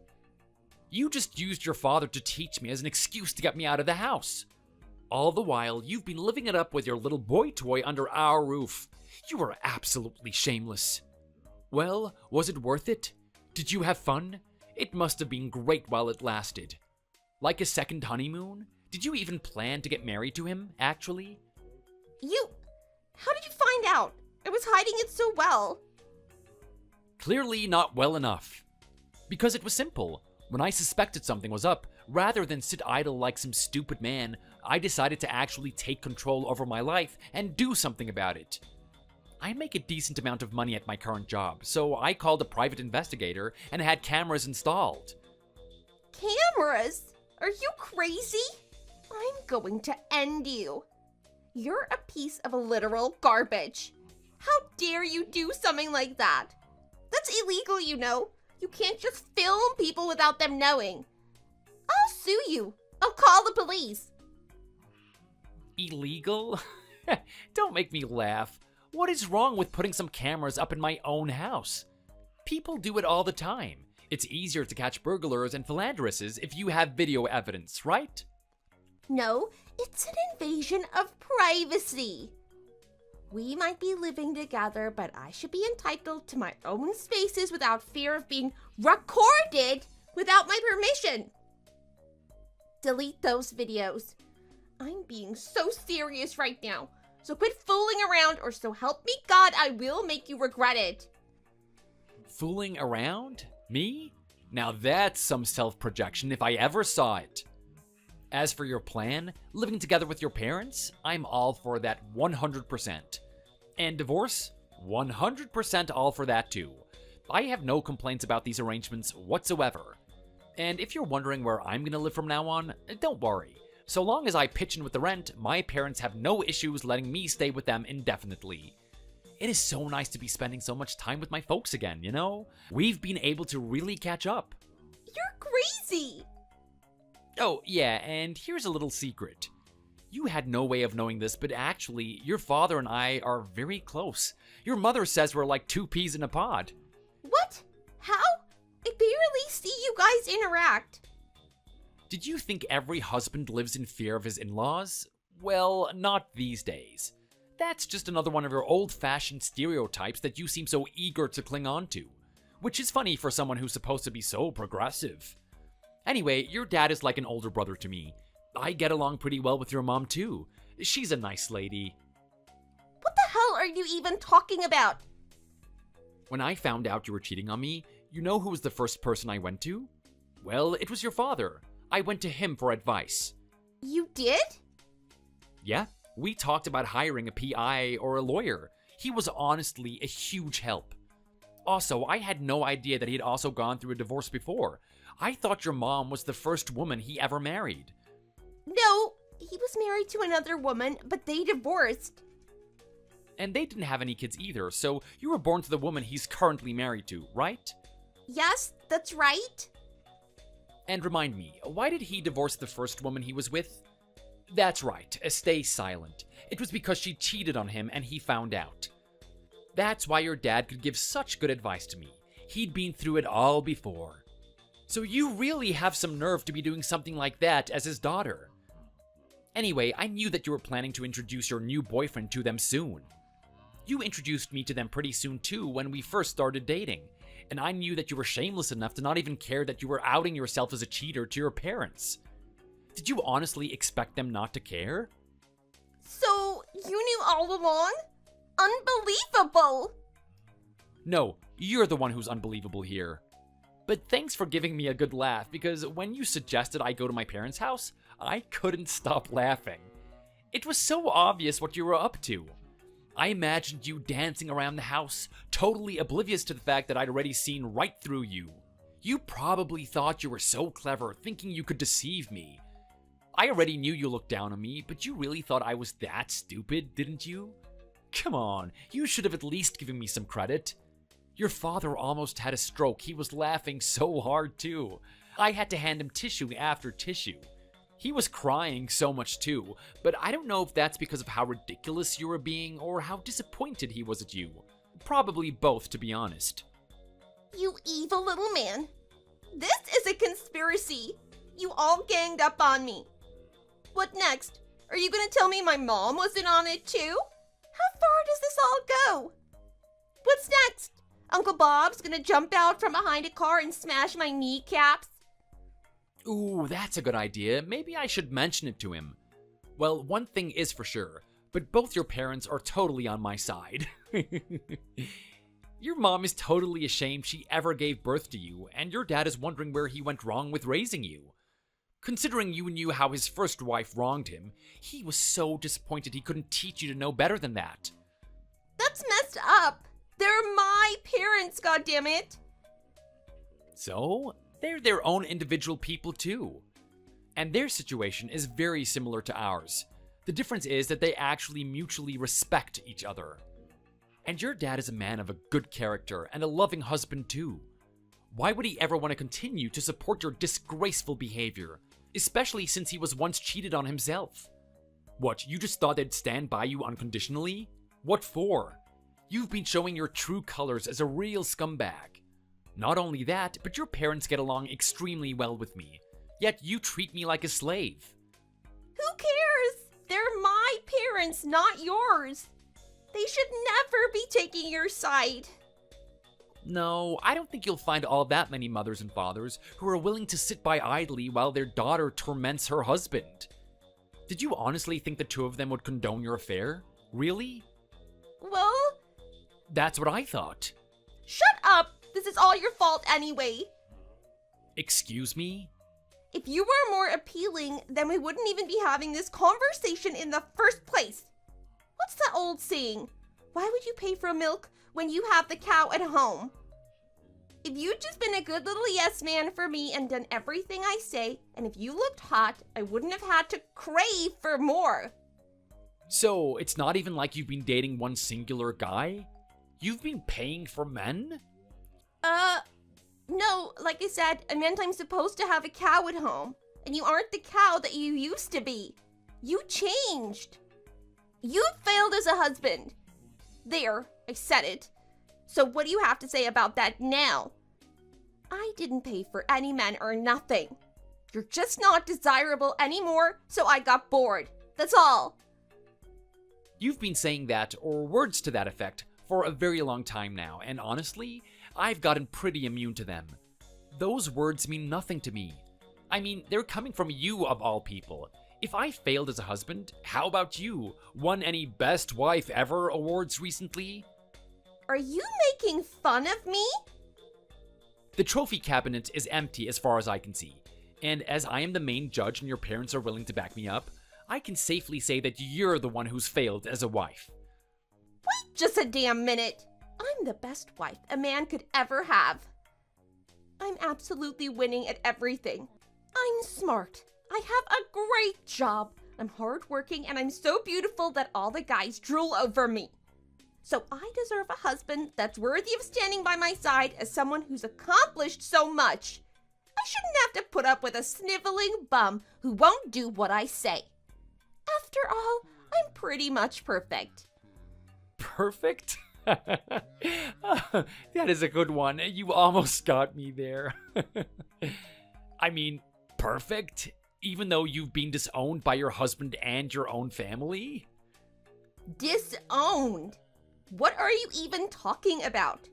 You just used your father to teach me as an excuse to get me out of the house. All the while, you've been living it up with your little boy toy under our roof. You are absolutely shameless. Well, was it worth it? Did you have fun? It must have been great while it lasted. Like a second honeymoon? Did you even plan to get married to him, actually? How did you find out? I was hiding it so well. Clearly not well enough. Because it was simple. When I suspected something was up, rather than sit idle like some stupid man, I decided to actually take control over my life and do something about it. I make a decent amount of money at my current job, so I called a private investigator and had cameras installed. Cameras? Are you crazy? I'm going to end you. You're a piece of literal garbage. How dare you do something like that? That's illegal, you know. You can't just film people without them knowing. I'll sue you. I'll call the police. Illegal? Don't make me laugh. What is wrong with putting some cameras up in my own house? People do it all the time. It's easier to catch burglars and philanderists if you have video evidence, right? No, it's an invasion of privacy. We might be living together, but I should be entitled to my own spaces without fear of being recorded without my permission. Delete those videos. I'm being so serious right now. So quit fooling around, or so help me God, I will make you regret it. Fooling around? Me? Now that's some self-projection if I ever saw it. As for your plan, living together with your parents, I'm all for that 100%. And divorce? 100% all for that too. I have no complaints about these arrangements whatsoever. And if you're wondering where I'm gonna live from now on, don't worry. So long as I pitch in with the rent, my parents have no issues letting me stay with them indefinitely. It is so nice to be spending so much time with my folks again, you know? We've been able to really catch up. You're crazy! Oh, yeah, and here's a little secret. You had no way of knowing this, but actually, your father and I are very close. Your mother says we're like two peas in a pod. What? How? I barely see you guys interact. Did you think every husband lives in fear of his in-laws? Well, not these days. That's just another one of your old-fashioned stereotypes that you seem so eager to cling on to. Which is funny for someone who's supposed to be so progressive. Anyway, your dad is like an older brother to me. I get along pretty well with your mom too. She's a nice lady. What the hell are you even talking about? When I found out you were cheating on me, you know who was the first person I went to? Well, it was your father. I went to him for advice. You did? Yeah, we talked about hiring a PI or a lawyer. He was honestly a huge help. Also, I had no idea that he'd also gone through a divorce before. I thought your mom was the first woman he ever married. No, he was married to another woman, but they divorced. And they didn't have any kids either, so you were born to the woman he's currently married to, right? Yes, that's right. And remind me, why did he divorce the first woman he was with? That's right, stay silent. It was because she cheated on him and he found out. That's why your dad could give such good advice to me. He'd been through it all before. So you really have some nerve to be doing something like that as his daughter. Anyway, I knew that you were planning to introduce your new boyfriend to them soon. You introduced me to them pretty soon too when we first started dating, and I knew that you were shameless enough to not even care that you were outing yourself as a cheater to your parents. Did you honestly expect them not to care? So, you knew all along? Unbelievable! No, you're the one who's unbelievable here. But thanks for giving me a good laugh, because when you suggested I go to my parents' house, I couldn't stop laughing. It was so obvious what you were up to. I imagined you dancing around the house, totally oblivious to the fact that I'd already seen right through you. You probably thought you were so clever, thinking you could deceive me. I already knew you looked down on me, but you really thought I was that stupid, didn't you? Come on, you should have at least given me some credit. Your father almost had a stroke. He was laughing so hard too. I had to hand him tissue after tissue. He was crying so much too, but I don't know if that's because of how ridiculous you were being or how disappointed he was at you. Probably both, to be honest. You evil little man. This is a conspiracy. You all ganged up on me. What next? Are you gonna tell me my mom wasn't on it too? How far does this all go? What's next? Uncle Bob's gonna jump out from behind a car and smash my kneecaps? Ooh, that's a good idea. Maybe I should mention it to him. Well, one thing is for sure, but both your parents are totally on my side. Your mom is totally ashamed she ever gave birth to you, and your dad is wondering where he went wrong with raising you. Considering you knew how his first wife wronged him, he was so disappointed he couldn't teach you to know better than that. That's messed up. They're my parents, goddammit. So, they're their own individual people too. And their situation is very similar to ours. The difference is that they actually mutually respect each other. And your dad is a man of a good character and a loving husband too. Why would he ever want to continue to support your disgraceful behavior, especially since he was once cheated on himself? What, you just thought they'd stand by you unconditionally? What for? You've been showing your true colors as a real scumbag. Not only that, but your parents get along extremely well with me, yet you treat me like a slave. Who cares? They're my parents, not yours. They should never be taking your side. No, I don't think you'll find all that many mothers and fathers who are willing to sit by idly while their daughter torments her husband. Did you honestly think the two of them would condone your affair? Really? Well, that's what I thought. shut up. This is all your fault anyway. Excuse me? If you were more appealing, then we wouldn't even be having this conversation in the first place. What's that old saying? Why would you pay for milk when you have the cow at home? If you'd just been a good little yes man for me and done everything I say, and if you looked hot, I wouldn't have had to crave for more. So, it's not even like you've been dating one singular guy? You've been paying for men? No, like I said, I meant I'm supposed to have a cow at home, and you aren't the cow that you used to be. You changed. You failed as a husband. There, I said it. So what do you have to say about that now? I didn't pay for any men or nothing. You're just not desirable anymore, so I got bored. That's all. You've been saying that, or words to that effect, for a very long time now, and honestly, I've gotten pretty immune to them. Those words mean nothing to me. I mean, they're coming from you of all people. If I failed as a husband, how about you? Won any Best Wife Ever awards recently? Are you making fun of me? The trophy cabinet is empty as far as I can see, and as I am the main judge and your parents are willing to back me up, I can safely say that you're the one who's failed as a wife. Wait just a damn minute. I'm the best wife a man could ever have. I'm absolutely winning at everything. I'm smart. I have a great job. I'm hardworking and I'm so beautiful that all the guys drool over me. So I deserve a husband that's worthy of standing by my side as someone who's accomplished so much. I shouldn't have to put up with a sniveling bum who won't do what I say. After all, I'm pretty much perfect. Perfect? That is a good one. You almost got me there. I mean, perfect? Even though you've been disowned by your husband and your own family? Disowned? What are you even talking about?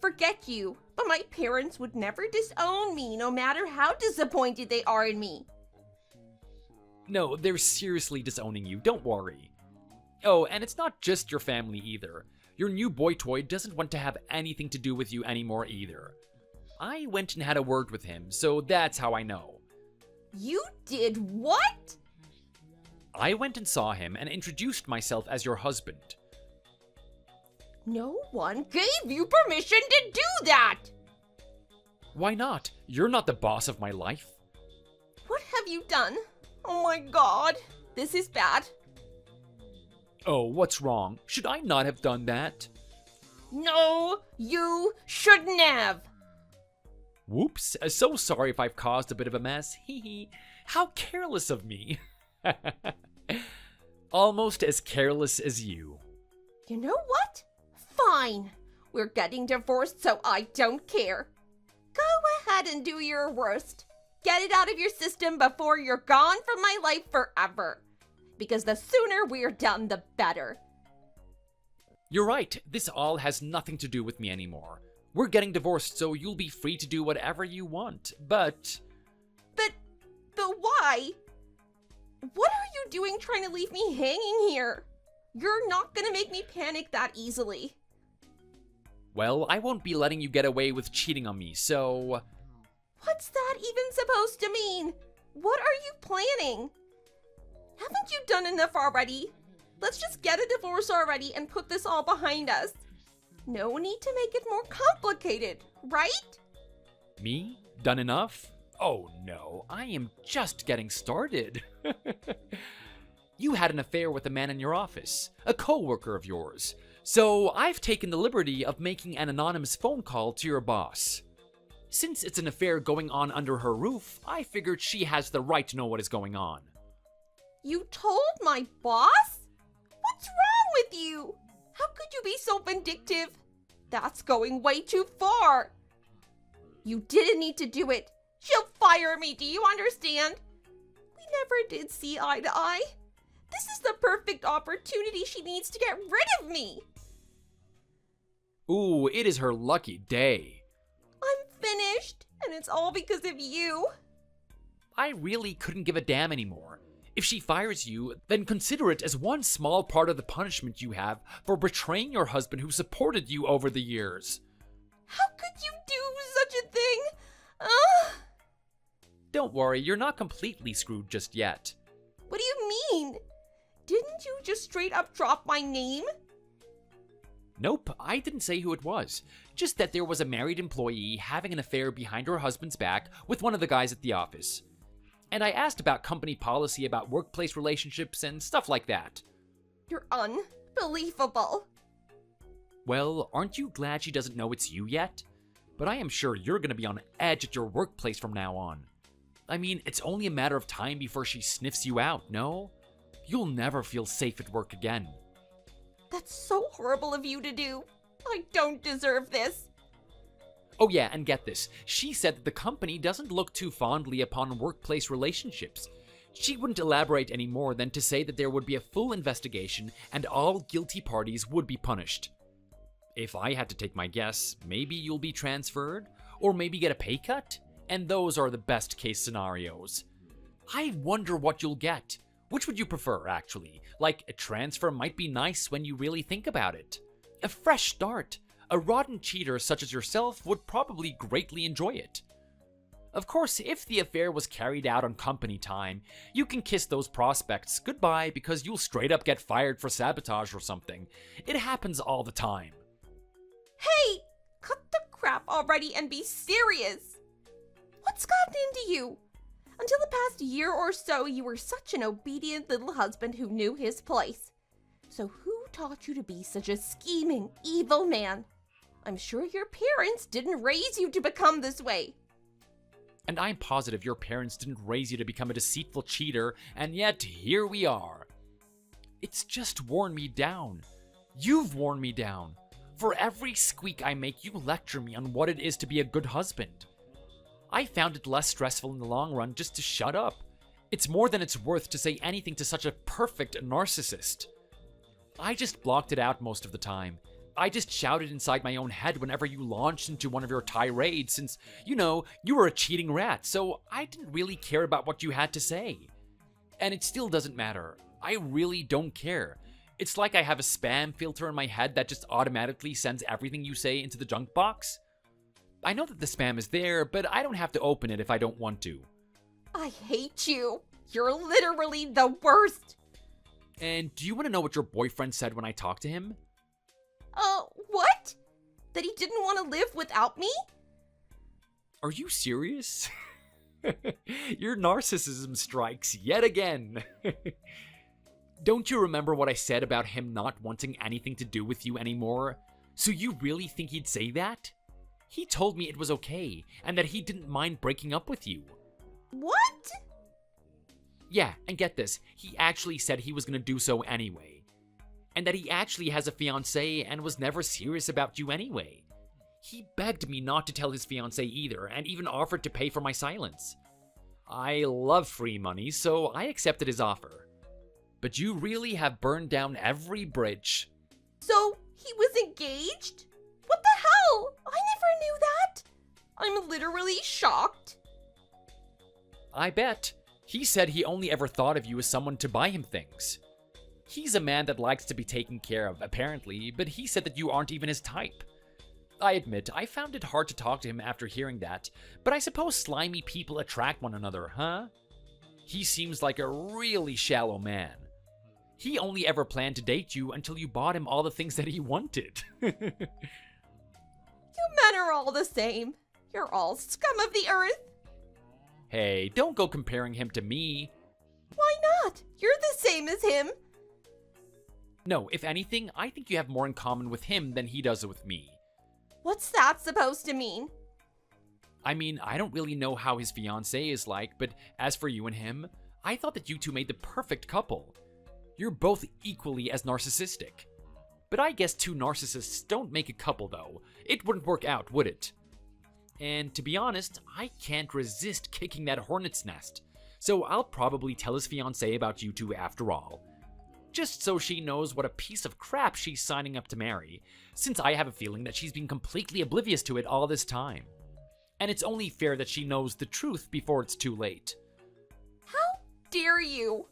Forget you, but my parents would never disown me no matter how disappointed they are in me. No, they're seriously disowning you, don't worry. Oh, and it's not just your family either. Your new boy toy doesn't want to have anything to do with you anymore either. I went and had a word with him, so that's how I know. You did what? I went and saw him and introduced myself as your husband. No one gave you permission to do that! Why not? You're not the boss of my life. What have you done? Oh my god, this is bad. Oh, what's wrong? Should I not have done that? No, you shouldn't have. Whoops, so sorry if I've caused a bit of a mess. Hee hee. How careless of me. Almost as careless as you. You know what? Fine. We're getting divorced, so I don't care. Go ahead and do your worst. Get it out of your system before you're gone from my life forever. because the sooner we're done, the better. You're right, this all has nothing to do with me anymore. We're getting divorced, so you'll be free to do whatever you want, but why? What are you doing trying to leave me hanging here? You're not gonna make me panic that easily. Well, I won't be letting you get away with cheating on me, so... What's that even supposed to mean? What are you planning? Haven't you done enough already? Let's just get a divorce already and put this all behind us. No need to make it more complicated, right? Me? Done enough? Oh no, I am just getting started. You had an affair with a man in your office, a co-worker of yours. So I've taken the liberty of making an anonymous phone call to your boss. Since it's an affair going on under her roof, I figured she has the right to know what is going on. You told my boss? What's wrong with you? How could you be so vindictive? That's going way too far. You didn't need to do it. She'll fire me, do you understand? We never did see eye to eye. This is the perfect opportunity she needs to get rid of me. Ooh, it is her lucky day. I'm finished, and it's all because of you. I really couldn't give a damn anymore. If she fires you, then consider it as one small part of the punishment you have for betraying your husband who supported you over the years. How could you do such a thing? Ugh. Don't worry, you're not completely screwed just yet. What do you mean? Didn't you just straight up drop my name? Nope, I didn't say who it was. Just that there was a married employee having an affair behind her husband's back with one of the guys at the office. And I asked about company policy about workplace relationships and stuff like that. You're unbelievable. Well, aren't you glad she doesn't know it's you yet? But I am sure you're gonna be on edge at your workplace from now on. I mean, it's only a matter of time before she sniffs you out, no? You'll never feel safe at work again. That's so horrible of you to do. I don't deserve this. Oh yeah, and get this. She said that the company doesn't look too fondly upon workplace relationships. She wouldn't elaborate any more than to say that there would be a full investigation and all guilty parties would be punished. If I had to take my guess, maybe you'll be transferred, or maybe get a pay cut? And those are the best case scenarios. I wonder what you'll get. Which would you prefer, actually? Like, a transfer might be nice when you really think about it. A fresh start. A rotten cheater such as yourself would probably greatly enjoy it. Of course, if the affair was carried out on company time, you can kiss those prospects goodbye because you'll straight up get fired for sabotage or something. It happens all the time. Hey, cut the crap already and be serious. What's gotten into you? Until the past year or so, you were such an obedient little husband who knew his place. So who taught you to be such a scheming, evil man? I'm sure your parents didn't raise you to become this way. And I'm positive your parents didn't raise you to become a deceitful cheater, and yet here we are. It's just worn me down. You've worn me down. For every squeak I make, you lecture me on what it is to be a good husband. I found it less stressful in the long run just to shut up. It's more than it's worth to say anything to such a perfect narcissist. I just blocked it out most of the time. I just shouted inside my own head whenever you launched into one of your tirades since, you were a cheating rat, so I didn't really care about what you had to say. And it still doesn't matter. I really don't care. It's like I have a spam filter in my head that just automatically sends everything you say into the junk box. I know that the spam is there, but I don't have to open it if I don't want to. I hate you. You're literally the worst. And do you want to know what your boyfriend said when I talked to him? What? That he didn't want to live without me? Are you serious? Your narcissism strikes yet again. Don't you remember what I said about him not wanting anything to do with you anymore? So you really think he'd say that? He told me it was okay, and that he didn't mind breaking up with you. What? Yeah, and get this, he actually said he was gonna do so anyway. And that he actually has a fiancée and was never serious about you anyway. He begged me not to tell his fiancée either, and even offered to pay for my silence. I love free money, so I accepted his offer. but you really have burned down every bridge. So, he was engaged? What the hell? I never knew that. I'm literally shocked. I bet. He said he only ever thought of you as someone to buy him things. He's a man that likes to be taken care of, apparently, but he said that you aren't even his type. I admit, I found it hard to talk to him after hearing that, but I suppose slimy people attract one another, huh? He seems like a really shallow man. He only ever planned to date you until you bought him all the things that he wanted. You men are all the same. You're all scum of the earth. Hey, don't go comparing him to me. Why not? You're the same as him. No, if anything, I think you have more in common with him than he does with me. What's that supposed to mean? I mean, I don't really know how his fiancée is like, but as for you and him, I thought that you two made the perfect couple. You're both equally as narcissistic. But I guess two narcissists don't make a couple, though. It wouldn't work out, would it? And to be honest, I can't resist kicking that hornet's nest, so I'll probably tell his fiancée about you two after all. Just so she knows what a piece of crap she's signing up to marry, since I have a feeling that she's been completely oblivious to it all this time. And it's only fair that she knows the truth before it's too late. How dare you?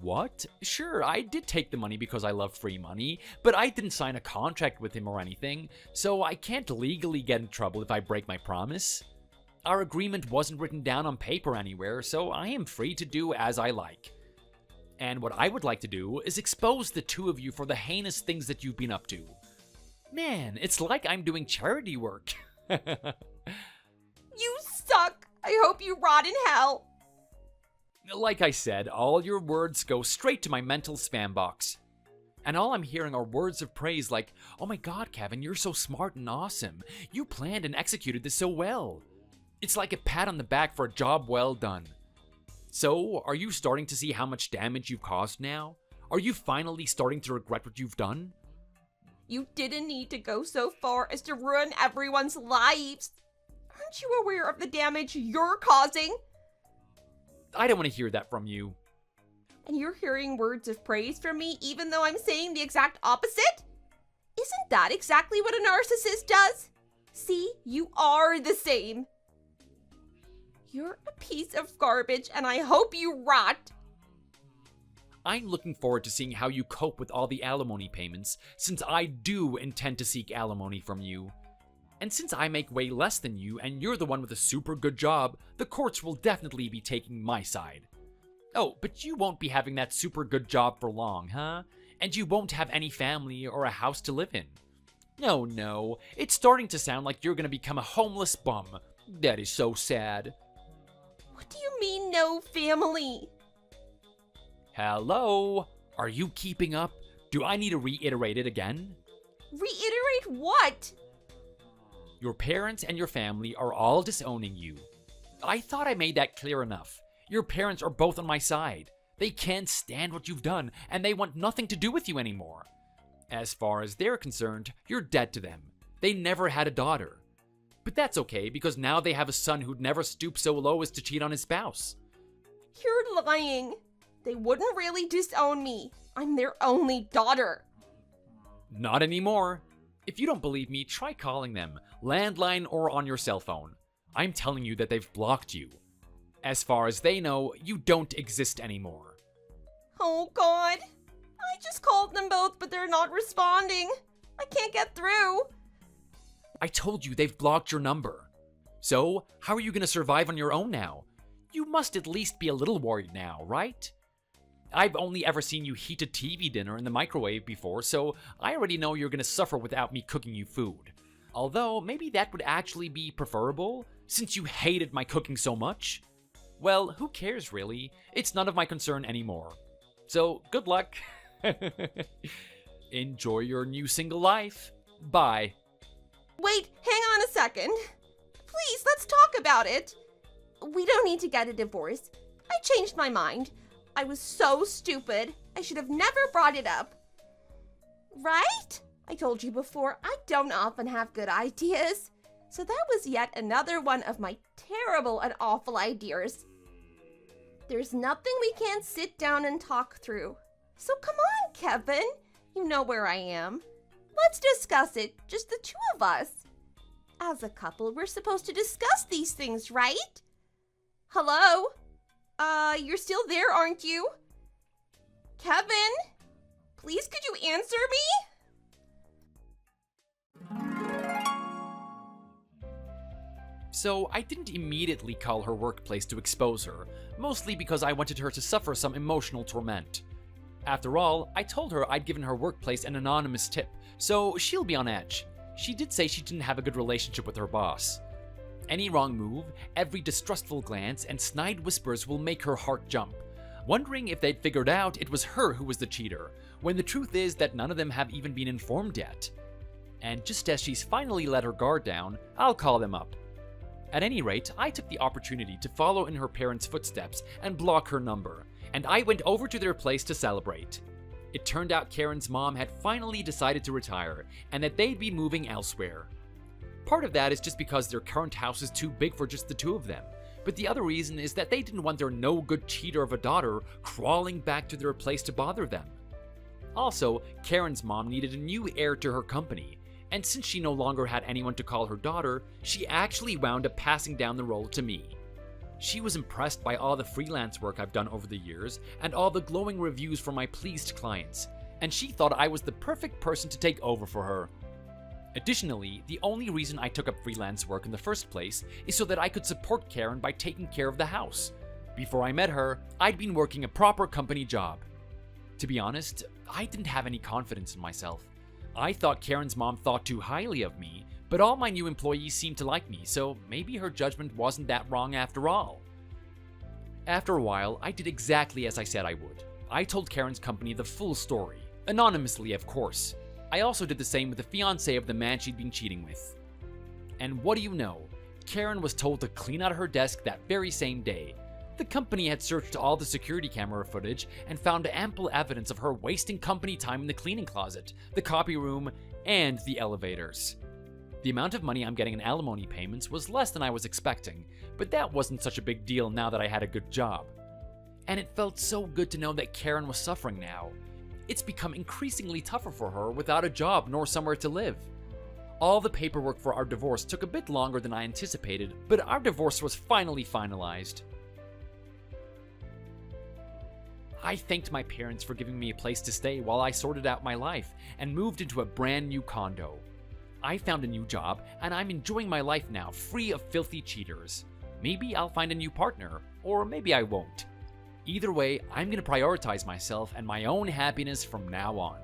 What? Sure, I did take the money because I love free money, but I didn't sign a contract with him or anything, so I can't legally get in trouble if I break my promise. Our agreement wasn't written down on paper anywhere, so I am free to do as I like. And what I would like to do is expose the two of you for the heinous things that you've been up to. Man, it's like I'm doing charity work. You suck. I hope you rot in hell. Like I said, all your words go straight to my mental spam box. And all I'm hearing are words of praise like, "Oh my god, Kevin, you're so smart and awesome. You planned and executed this so well." It's like a pat on the back for a job well done. So, are you starting to see how much damage you've caused now? Are you finally starting to regret what you've done? You didn't need to go so far as to ruin everyone's lives. Aren't you aware of the damage you're causing? I don't want to hear that from you. And you're hearing words of praise from me even though I'm saying the exact opposite? Isn't that exactly what a narcissist does? See, you are the same. You're a piece of garbage and I hope you rot. I'm looking forward to seeing how you cope with all the alimony payments, since I do intend to seek alimony from you. And since I make way less than you and you're the one with a super good job, the courts will definitely be taking my side. Oh, but you won't be having that super good job for long, huh? And you won't have any family or a house to live in. No, it's starting to sound like you're gonna become a homeless bum. That is so sad. What do you mean, no family? Hello? Are you keeping up? Do I need to reiterate it again? Reiterate what? Your parents and your family are all disowning you. I thought I made that clear enough. Your parents are both on my side. They can't stand what you've done, and they want nothing to do with you anymore. As far as they're concerned, you're dead to them. They never had a daughter. But that's okay, because now they have a son who'd never stoop so low as to cheat on his spouse. You're lying. They wouldn't really disown me. I'm their only daughter. Not anymore. If you don't believe me, try calling them, landline or on your cell phone. I'm telling you that they've blocked you. As far as they know, you don't exist anymore. Oh God. I just called them both, but they're not responding. I can't get through. I told you they've blocked your number. So, how are you going to survive on your own now? You must at least be a little worried now, right? I've only ever seen you heat a TV dinner in the microwave before, so I already know you're going to suffer without me cooking you food. Although, maybe that would actually be preferable, since you hated my cooking so much. Well, who cares really? It's none of my concern anymore. So, good luck. Enjoy your new single life. Bye. Wait, hang on a second. Please, let's talk about it. We don't need to get a divorce. I changed my mind. I was so stupid. I should have never brought it up. Right? I told you before, I don't often have good ideas. So that was yet another one of my terrible and awful ideas. There's nothing we can't sit down and talk through. So come on, Kevin. You know where I am. Let's discuss it, just the two of us. As a couple, we're supposed to discuss these things, right? Hello? You're still there, aren't you? Kevin? Please, could you answer me? So I didn't immediately call her workplace to expose her, mostly because I wanted her to suffer some emotional torment. After all, I told her I'd given her workplace an anonymous tip, so she'll be on edge. She did say she didn't have a good relationship with her boss. Any wrong move, every distrustful glance, and snide whispers will make her heart jump, wondering if they'd figured out it was her who was the cheater, when the truth is that none of them have even been informed yet. And just as she's finally let her guard down, I'll call them up. At any rate, I took the opportunity to follow in her parents' footsteps and block her number, and I went over to their place to celebrate. It turned out Karen's mom had finally decided to retire, and that they'd be moving elsewhere. Part of that is just because their current house is too big for just the two of them, but the other reason is that they didn't want their no-good cheater of a daughter crawling back to their place to bother them. Also, Karen's mom needed a new heir to her company, and since she no longer had anyone to call her daughter, she actually wound up passing down the role to me. She was impressed by all the freelance work I've done over the years and all the glowing reviews from my pleased clients, and she thought I was the perfect person to take over for her. Additionally, the only reason I took up freelance work in the first place is so that I could support Karen by taking care of the house. Before I met her, I'd been working a proper company job. To be honest, I didn't have any confidence in myself. I thought Karen's mom thought too highly of me, but all my new employees seemed to like me, so maybe her judgment wasn't that wrong after all. After a while, I did exactly as I said I would. I told Karen's company the full story, anonymously of course. I also did the same with the fiancé of the man she'd been cheating with. And what do you know? Karen was told to clean out her desk that very same day. The company had searched all the security camera footage and found ample evidence of her wasting company time in the cleaning closet, the copy room, and the elevators. The amount of money I'm getting in alimony payments was less than I was expecting, but that wasn't such a big deal now that I had a good job. And it felt so good to know that Karen was suffering now. It's become increasingly tougher for her without a job nor somewhere to live. All the paperwork for our divorce took a bit longer than I anticipated, but our divorce was finally finalized. I thanked my parents for giving me a place to stay while I sorted out my life and moved into a brand new condo. I found a new job and I'm enjoying my life now, free of filthy cheaters. Maybe I'll find a new partner, or maybe I won't. Either way, I'm going to prioritize myself and my own happiness from now on.